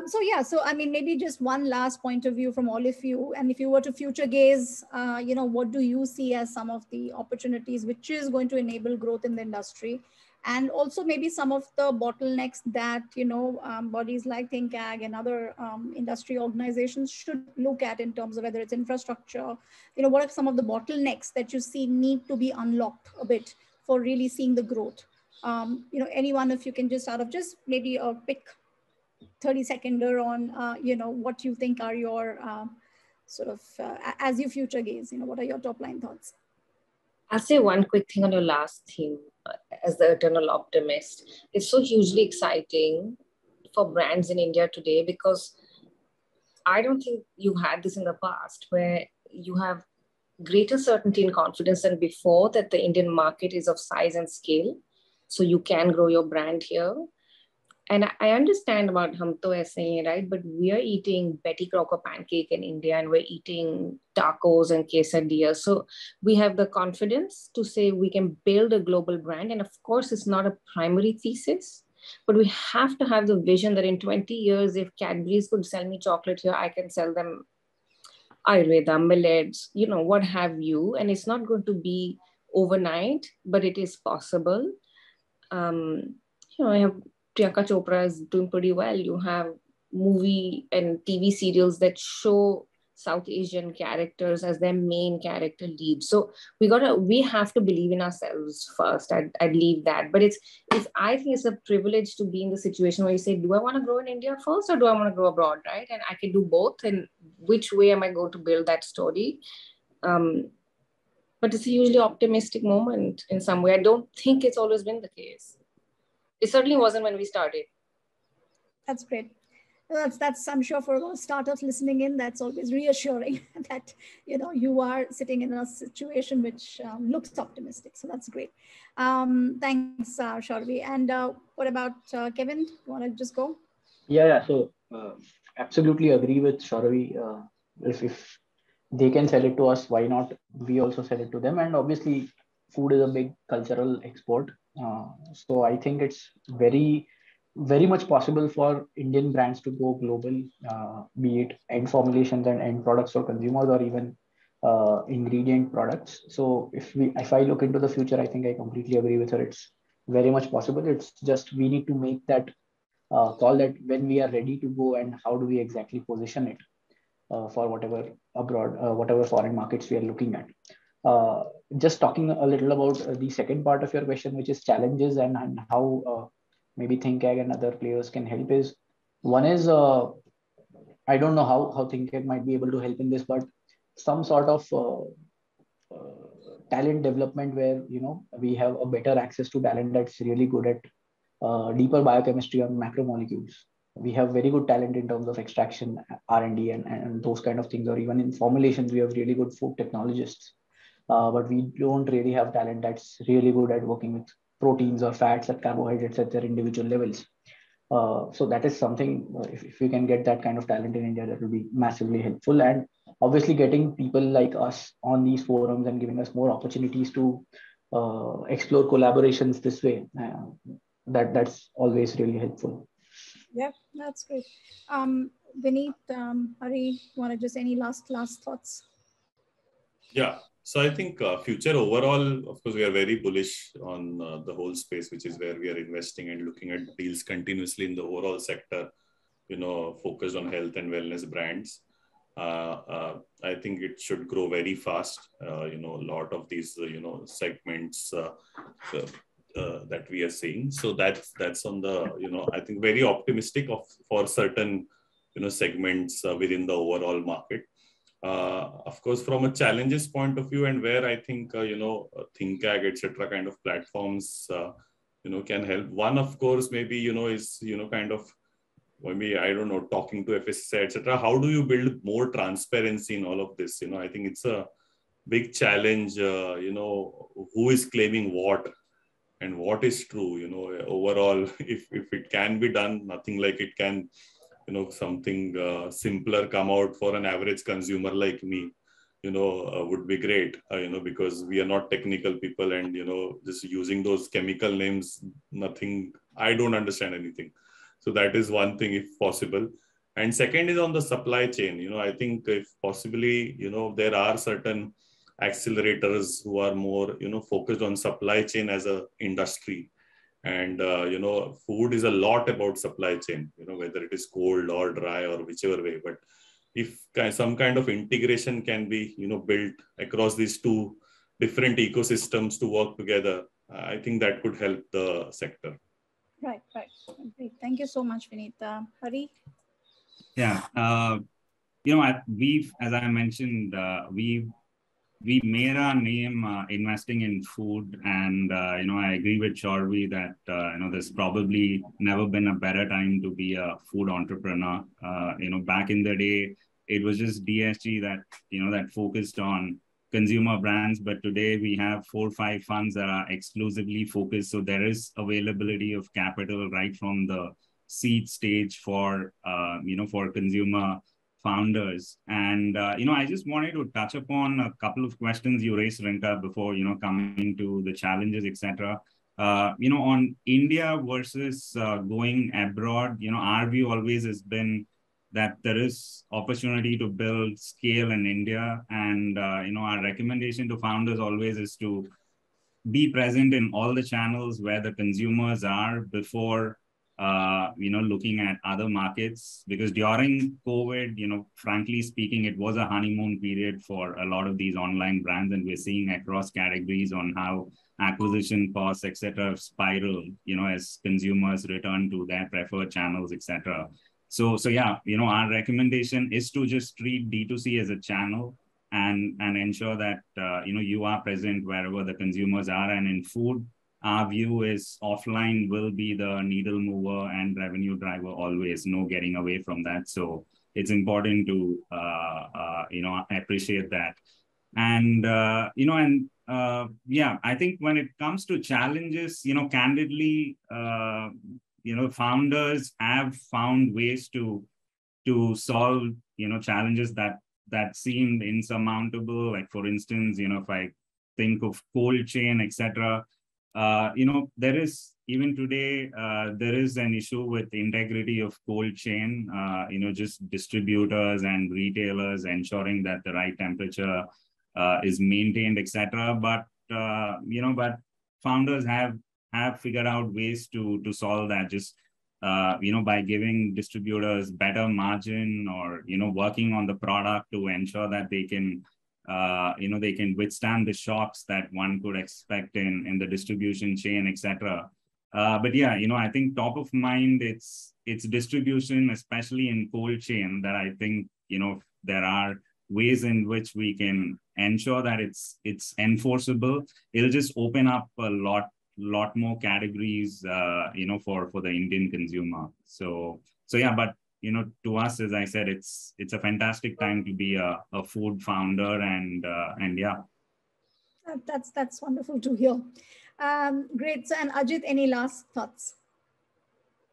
so much. So I mean, maybe just one last point of view from all of you. And if you were to future gaze, what do you see as some of the opportunities which is going to enable growth in the industry? And also maybe some of the bottlenecks that, bodies like ThinkAg and other industry organizations should look at in terms of whether it's infrastructure, what are some of the bottlenecks that you see need to be unlocked a bit for really seeing the growth? Any one of you can just start off, just maybe a quick 30-seconder on, what you think are your as you future gaze, what are your top line thoughts? I'll say one quick thing on your last theme. As the eternal optimist, it's so hugely exciting for brands in India today, because I don't think you had this in the past, where you have greater certainty and confidence than before that the Indian market is of size and scale. So you can grow your brand here. And I understand about hum to aise hain, right? But we are eating Betty Crocker pancake in India, and we're eating tacos and quesadillas. So we have the confidence to say we can build a global brand. And of course, it's not a primary thesis, but we have to have the vision that in 20 years, if Cadbury's could sell me chocolate here, I can sell them Ayurveda, millets, what have you. And it's not going to be overnight, but it is possible. I have Priyanka Chopra is doing pretty well. You have movie and TV serials that show South Asian characters as their main character lead. So we have to believe in ourselves first. I believe that. But I think it's a privilege to be in the situation where you say, do I want to grow in India first, or do I want to grow abroad, right? And I can do both. And which way am I going to build that story? But it's a hugely optimistic moment in some way. I don't think it's always been the case. It certainly wasn't when we started. That's great. That's I'm sure for startups listening in, that's always reassuring that you are sitting in a situation which looks optimistic. So that's great. Thanks, Sharvi. And what about Kevin? You want to just go? Yeah. So absolutely agree with Sharvi. If they can sell it to us, why not we also sell it to them? And obviously, food is a big cultural export. So I think it's very, very much possible for Indian brands to go global, be it end formulations and end products for consumers, or even ingredient products. So if I look into the future, I think I completely agree with her. It's very much possible. It's just we need to make that call, that when we are ready to go, and how do we exactly position it for whatever abroad, whatever foreign markets we are looking at. Just talking a little about the second part of your question, which is challenges and how maybe ThinkAg and other players can help, is one is I don't know how ThinkAg might be able to help in this, but some sort of talent development where, we have a better access to talent that's really good at deeper biochemistry on macromolecules. We have very good talent in terms of extraction, R&D, and those kind of things, or even in formulations, we have really good food technologists. But we don't really have talent that's really good at working with proteins or fats and carbohydrates at their individual levels. So that is something, if we can get that kind of talent in India, that will be massively helpful. And obviously getting people like us on these forums and giving us more opportunities to explore collaborations this way, that's always really helpful. Yeah, that's great. Vineet, Hari, want to just any last thoughts? Yeah. So I think future overall, of course, we are very bullish on the whole space, which is where we are investing and looking at deals continuously in the overall sector, focused on health and wellness brands. I think it should grow very fast. A lot of these, segments that we are seeing. So that's on the, I think very optimistic for certain, segments within the overall market. Of course, from a challenges point of view, and where I think, ThinkAg, etc., kind of platforms, can help. One, of course, maybe, is, kind of, maybe, I don't know, talking to FSSAI, etc. How do you build more transparency in all of this? I think it's a big challenge, who is claiming what and what is true, overall, if it can be done, nothing like it can, something simpler come out for an average consumer like me, would be great, because we are not technical people, and, just using those chemical names, nothing, I don't understand anything. So that is one thing, if possible. And second is on the supply chain. I think if possibly, there are certain accelerators who are more, focused on supply chain as a industry. And, food is a lot about supply chain, whether it is cold or dry or whichever way. But if some kind of integration can be, built across these two different ecosystems to work together, I think that could help the sector. Right. Great. Thank you so much, Vineet. Hari? Yeah. We've, as I mentioned, we made our name investing in food, and I agree with Chaudhary that there's probably never been a better time to be a food entrepreneur. Back in the day, it was just DSG that that focused on consumer brands, but today we have 4 or 5 funds that are exclusively focused. So there is availability of capital right from the seed stage for for consumer founders. And, I just wanted to touch upon a couple of questions you raised, Rinka, before, coming to the challenges, etc. On India versus going abroad, our view always has been that there is opportunity to build scale in India. And, our recommendation to founders always is to be present in all the channels where the consumers are before looking at other markets, because during COVID, frankly speaking, it was a honeymoon period for a lot of these online brands, and we're seeing across categories on how acquisition costs, etc., spiral, as consumers return to their preferred channels, etc. So yeah, our recommendation is to just treat D2C as a channel and ensure that you are present wherever the consumers are. And in food, our view is offline will be the needle mover and revenue driver always, no getting away from that. So it's important to, appreciate that. And, yeah, I think when it comes to challenges, candidly, founders have found ways to solve, challenges that seemed insurmountable. Like, for instance, if I think of cold chain, etc., there is, even today, there is an issue with integrity of cold chain, just distributors and retailers ensuring that the right temperature is maintained, etc. But, but founders have figured out ways to solve that, just, by giving distributors better margin, or, working on the product to ensure that they can, they can withstand the shocks that one could expect in the distribution chain, etc. But yeah, I think top of mind, it's distribution, especially in cold chain, that I think, there are ways in which we can ensure that it's enforceable, it'll just open up a lot more categories, for the Indian consumer. So yeah, but to us, as I said, it's a fantastic time to be a food founder, and yeah. That's wonderful to hear. Great. So, and Ajit, any last thoughts?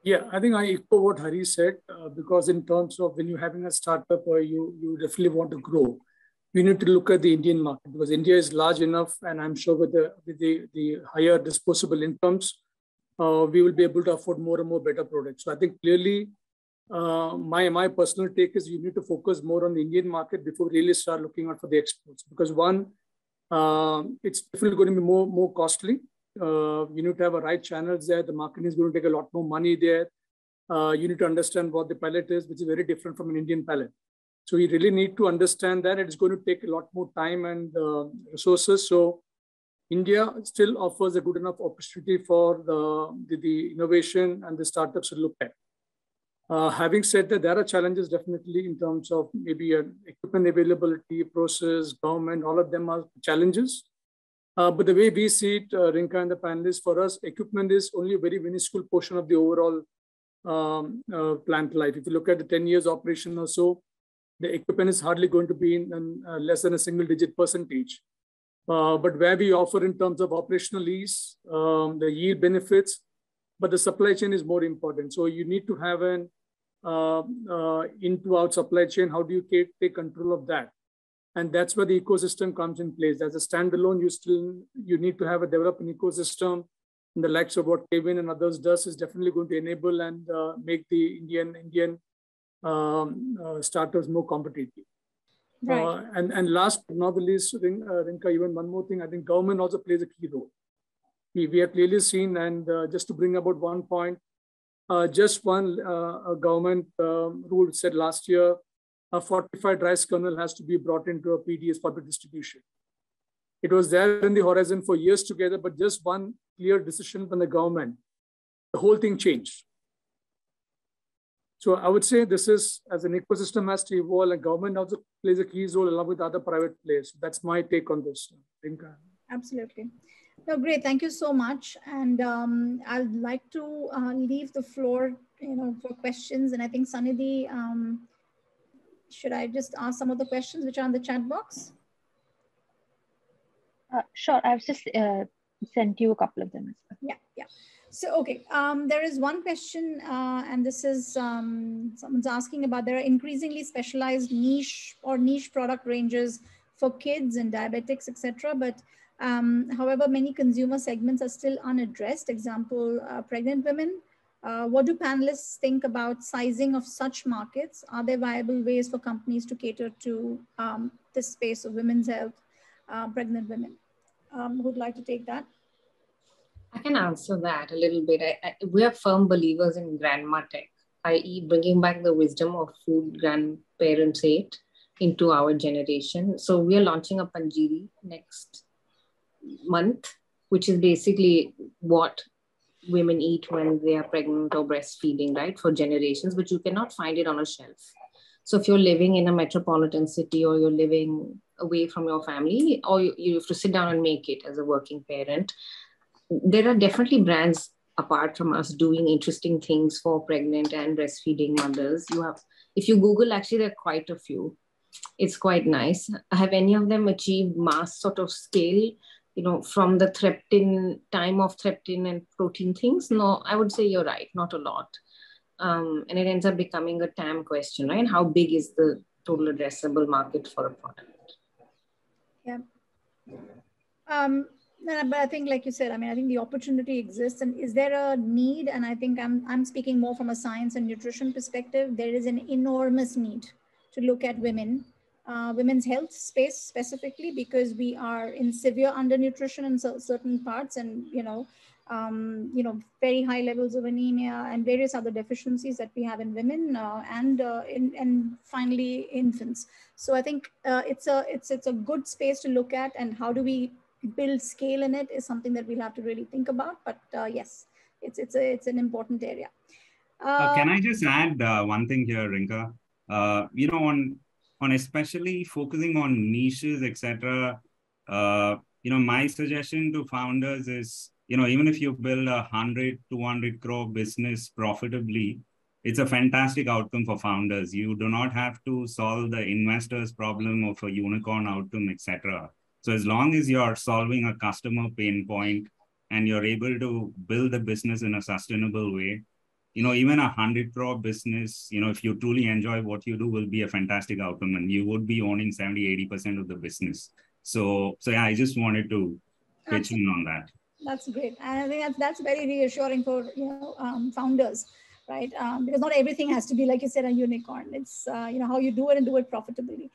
Yeah, I think I echo what Hari said, because in terms of when you're having a startup or you definitely want to grow, you need to look at the Indian market, because India is large enough, and I'm sure with the higher disposable incomes, we will be able to afford more and more better products. So I think clearly, my personal take is you need to focus more on the Indian market before really start looking out for the exports, because one, it's definitely going to be more costly. You need to have a right channels there. The marketing is going to take a lot more money there. You need to understand what the palette is, which is very different from an Indian palette. So you really need to understand that it's going to take a lot more time and resources. So India still offers a good enough opportunity for the innovation and the startups to look at. Having said that, there are challenges definitely in terms of maybe equipment availability, process, government, all of them are challenges. But the way we see it, Rinka and the panelists, for us, equipment is only a very minuscule portion of the overall plant life. If you look at the 10 years operation or so, the equipment is hardly going to be in less than a single-digit percentage. But where we offer in terms of operational ease, the yield benefits, but the supply chain is more important. So you need to have an in-to-out supply chain. How do you take control of that? And that's where the ecosystem comes in place. As a standalone, you need to have a developing ecosystem. And the likes of what Kevin and others does is definitely going to enable and make the Indian startups more competitive. Right. And last but not the least, Rinka, even one more thing, I think government also plays a key role. We have clearly seen, and just to bring about one point, just one government rule said last year, a fortified rice kernel has to be brought into a PDS, public distribution. It was there in the horizon for years together, but just one clear decision from the government, the whole thing changed. So I would say this is, as an ecosystem has to evolve, and government also plays a key role along with other private players. That's my take on this, Rinka. Absolutely. No, great. Thank you so much. And I'd like to leave the floor, for questions. And I think Sanidhi, should I just ask some of the questions which are on the chat box? Sure. I've just sent you a couple of them. Yeah. So, okay. There is one question, and this is someone's asking about, there are increasingly specialized niche product ranges for kids and diabetics, etc. But however, many consumer segments are still unaddressed. Example, pregnant women. What do panelists think about sizing of such markets? Are there viable ways for companies to cater to this space of women's health, pregnant women? Who would like to take that? I can answer that a little bit. We are firm believers in grandma tech, i.e. bringing back the wisdom of food grandparents ate into our generation. So we are launching a Panjiri next month, which is basically what women eat when they are pregnant or breastfeeding, right, for generations, but you cannot find it on a shelf. So if you're living in a metropolitan city, or you're living away from your family, or you have to sit down and make it as a working parent, there are definitely brands apart from us doing interesting things for pregnant and breastfeeding mothers. If you Google, actually, there are quite a few. It's quite nice. Have any of them achieved mass sort of scale, from the time of threptin and protein things? No, I would say you're right, not a lot. And it ends up becoming a TAM question, right? How big is the total addressable market for a product? Yeah. But I think, like you said, I think the opportunity exists. And is there a need? And I think I'm speaking more from a science and nutrition perspective. There is an enormous need to look at women's health space specifically, because we are in severe undernutrition in certain parts, and very high levels of anemia and various other deficiencies that we have in women, and finally infants. So I think it's a good space to look at, and how do we build scale in it is something that we'll have to really think about. But yes, it's an important area. Can I just add one thing here, Rinka? On on especially focusing on niches, etc. My suggestion to founders is, even if you build 100, 200 crore business profitably, it's a fantastic outcome for founders. You do not have to solve the investor's problem of a unicorn outcome, etc. So as long as you're solving a customer pain point and you're able to build the business in a sustainable way, even 100 crore business, if you truly enjoy what you do, will be a fantastic outcome, and you would be owning 70-80% of the business. So yeah, I just wanted to pitch in on that. That's great. And I think that's very reassuring for, founders, right? Because not everything has to be, like you said, a unicorn. It's, how you do it and do it profitably.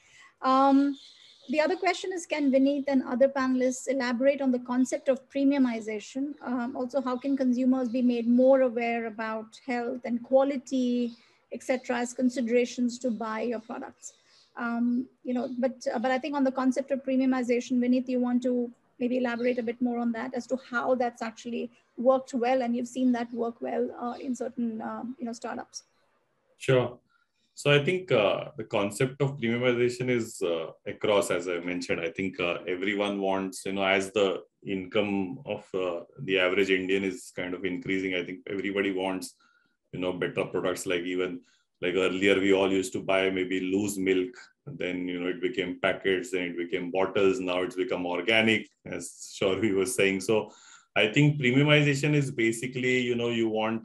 The other question is, can Vineet and other panelists elaborate on the concept of premiumization? Also, how can consumers be made more aware about health and quality, etc., as considerations to buy your products? But I think on the concept of premiumization, Vineet, you want to maybe elaborate a bit more on that as to how that's actually worked well, and you've seen that work well in certain startups. Sure. So I think the concept of premiumization is across, as I mentioned. I think everyone wants, as the income of the average Indian is kind of increasing, I think everybody wants, better products. Like even like earlier, we all used to buy maybe loose milk. Then, it became packets, then it became bottles. Now it's become organic, as Shaurvi was saying. So I think premiumization is basically, you want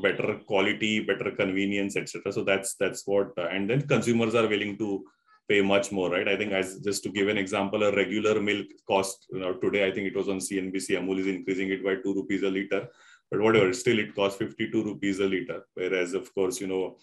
better quality, better convenience, etc. So that's what, and then consumers are willing to pay much more, right? I think, as just to give an example, a regular milk cost, today, I think it was on CNBC, Amul is increasing it by 2 rupees a liter, but whatever, still it costs 52 rupees a liter. Whereas, of course, you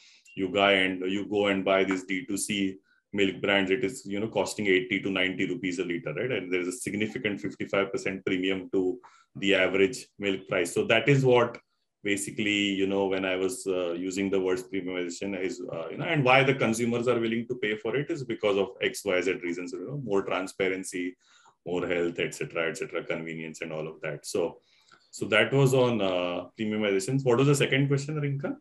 go and buy this D2C milk brands, it is, costing 80 to 90 rupees a liter, right? And there's a significant 55% premium to the average milk price. So that is what basically, when I was using the words premiumization is, and why the consumers are willing to pay for it is because of X, Y, Z reasons, more transparency, more health, etc., convenience and all of that. So that was on premiumization. What was the second question, Rinka?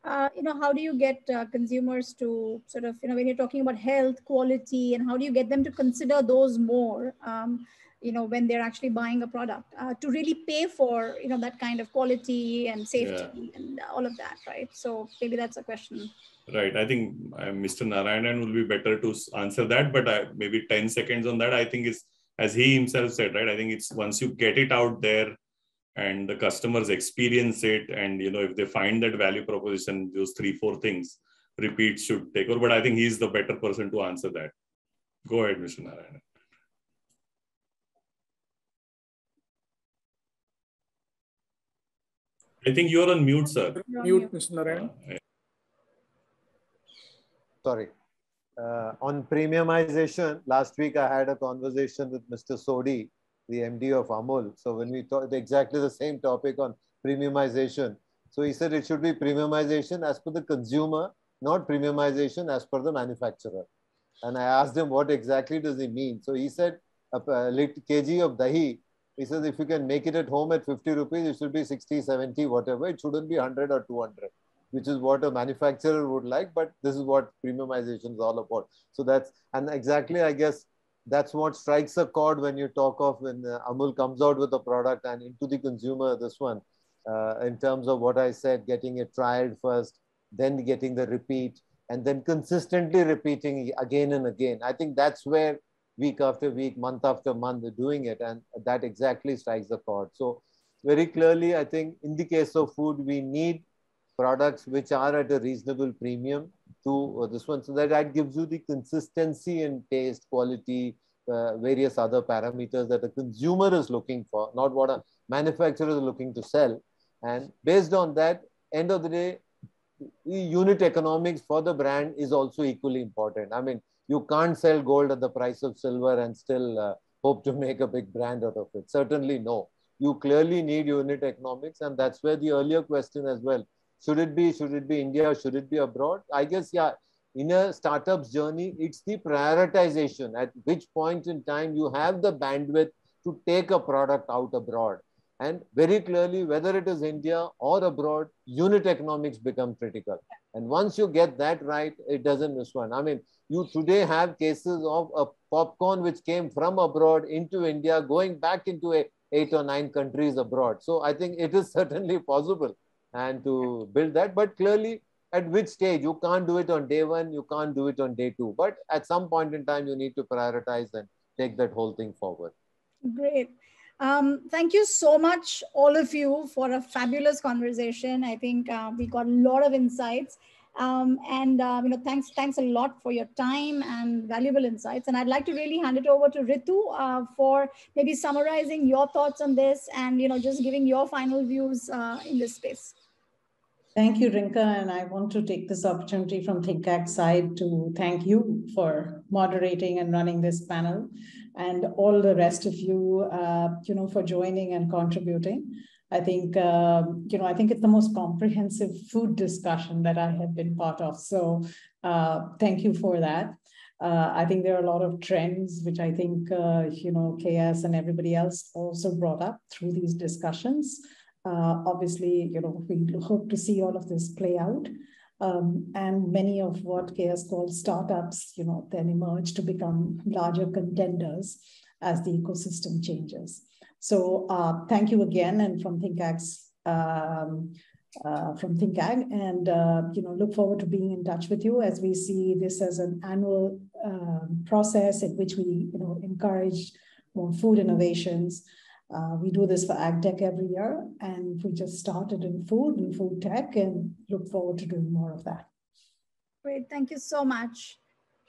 How do you get consumers to sort of, when you're talking about health, quality, and how do you get them to consider those more, when they're actually buying a product, to really pay for, that kind of quality and safety and all of that, right? So maybe that's a question. Right. I think Mr. Narayanan will be better to answer that, but maybe 10 seconds on that. I think it's, as he himself said, right? I think it's once you get it out there, and the customers experience it, and if they find that value proposition, those 3-4 things, repeat should take over. But I think he's the better person to answer that. Go ahead, Mr. Narayanan. I think you're on mute, sir. Mute, Mr. Narayanan. Sorry. On premiumization, last week I had a conversation with Mr. Sodhi, the MD of Amul. So when we talked exactly the same topic on premiumization, so he said it should be premiumization as per the consumer, not premiumization as per the manufacturer. And I asked him what exactly does he mean. So he said a kg of dahi, he says if you can make it at home at 50 rupees, it should be 60, 70, whatever. It shouldn't be 100 or 200, which is what a manufacturer would like. But this is what premiumization is all about. So that's, and exactly, I guess, that's what strikes a chord when you talk of when Amul comes out with a product and into the consumer, this one, in terms of what I said, getting it trialed first, then getting the repeat, and then consistently repeating again and again. I think that's where week after week, month after month, they're doing it. And that exactly strikes the chord. So very clearly, I think in the case of food, we need products which are at a reasonable premium to this one, so that gives you the consistency in taste, quality, various other parameters that a consumer is looking for, not what a manufacturer is looking to sell. And based on that, end of the day, unit economics for the brand is also equally important. I mean, you can't sell gold at the price of silver and still hope to make a big brand out of it. Certainly no. You clearly need unit economics, and that's where the earlier question as well. Should it be India? Should it be abroad? I guess, yeah, in a startup's journey, it's the prioritization at which point in time you have the bandwidth to take a product out abroad. And very clearly, whether it is India or abroad, unit economics become critical. And once you get that right, it doesn't miss one. I mean, you today have cases of a popcorn which came from abroad into India, going back into 8 or 9 countries abroad. So I think it is certainly possible and to build that. But clearly, at which stage? You can't do it on day one, you can't do it on day 2. But at some point in time, you need to prioritize and take that whole thing forward. Great. Thank you so much, all of you, for a fabulous conversation. I think we got a lot of insights. Thanks a lot for your time and valuable insights. And I'd like to really hand it over to Ritu for maybe summarizing your thoughts on this and just giving your final views in this space. Thank you, Rinka, and I want to take this opportunity from ThinkAg's side to thank you for moderating and running this panel, and all the rest of you, for joining and contributing. I think, I think it's the most comprehensive food discussion that I have been part of. So thank you for that. I think there are a lot of trends, which I think, KS and everybody else also brought up through these discussions. Obviously, we hope to see all of this play out. And many of what KS called startups, then emerge to become larger contenders as the ecosystem changes. So thank you again, and from ThinkAg's, from ThinkAg, and look forward to being in touch with you as we see this as an annual process in which we encourage more food innovations. We do this for AgTech every year, and we just started in food and food tech, and look forward to doing more of that. Great, thank you so much.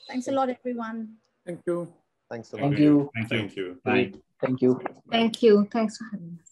Thanks a lot, everyone. Thank you. Thanks so much. Thank you. Thank you. Thank you. Thank you. Thanks for having me.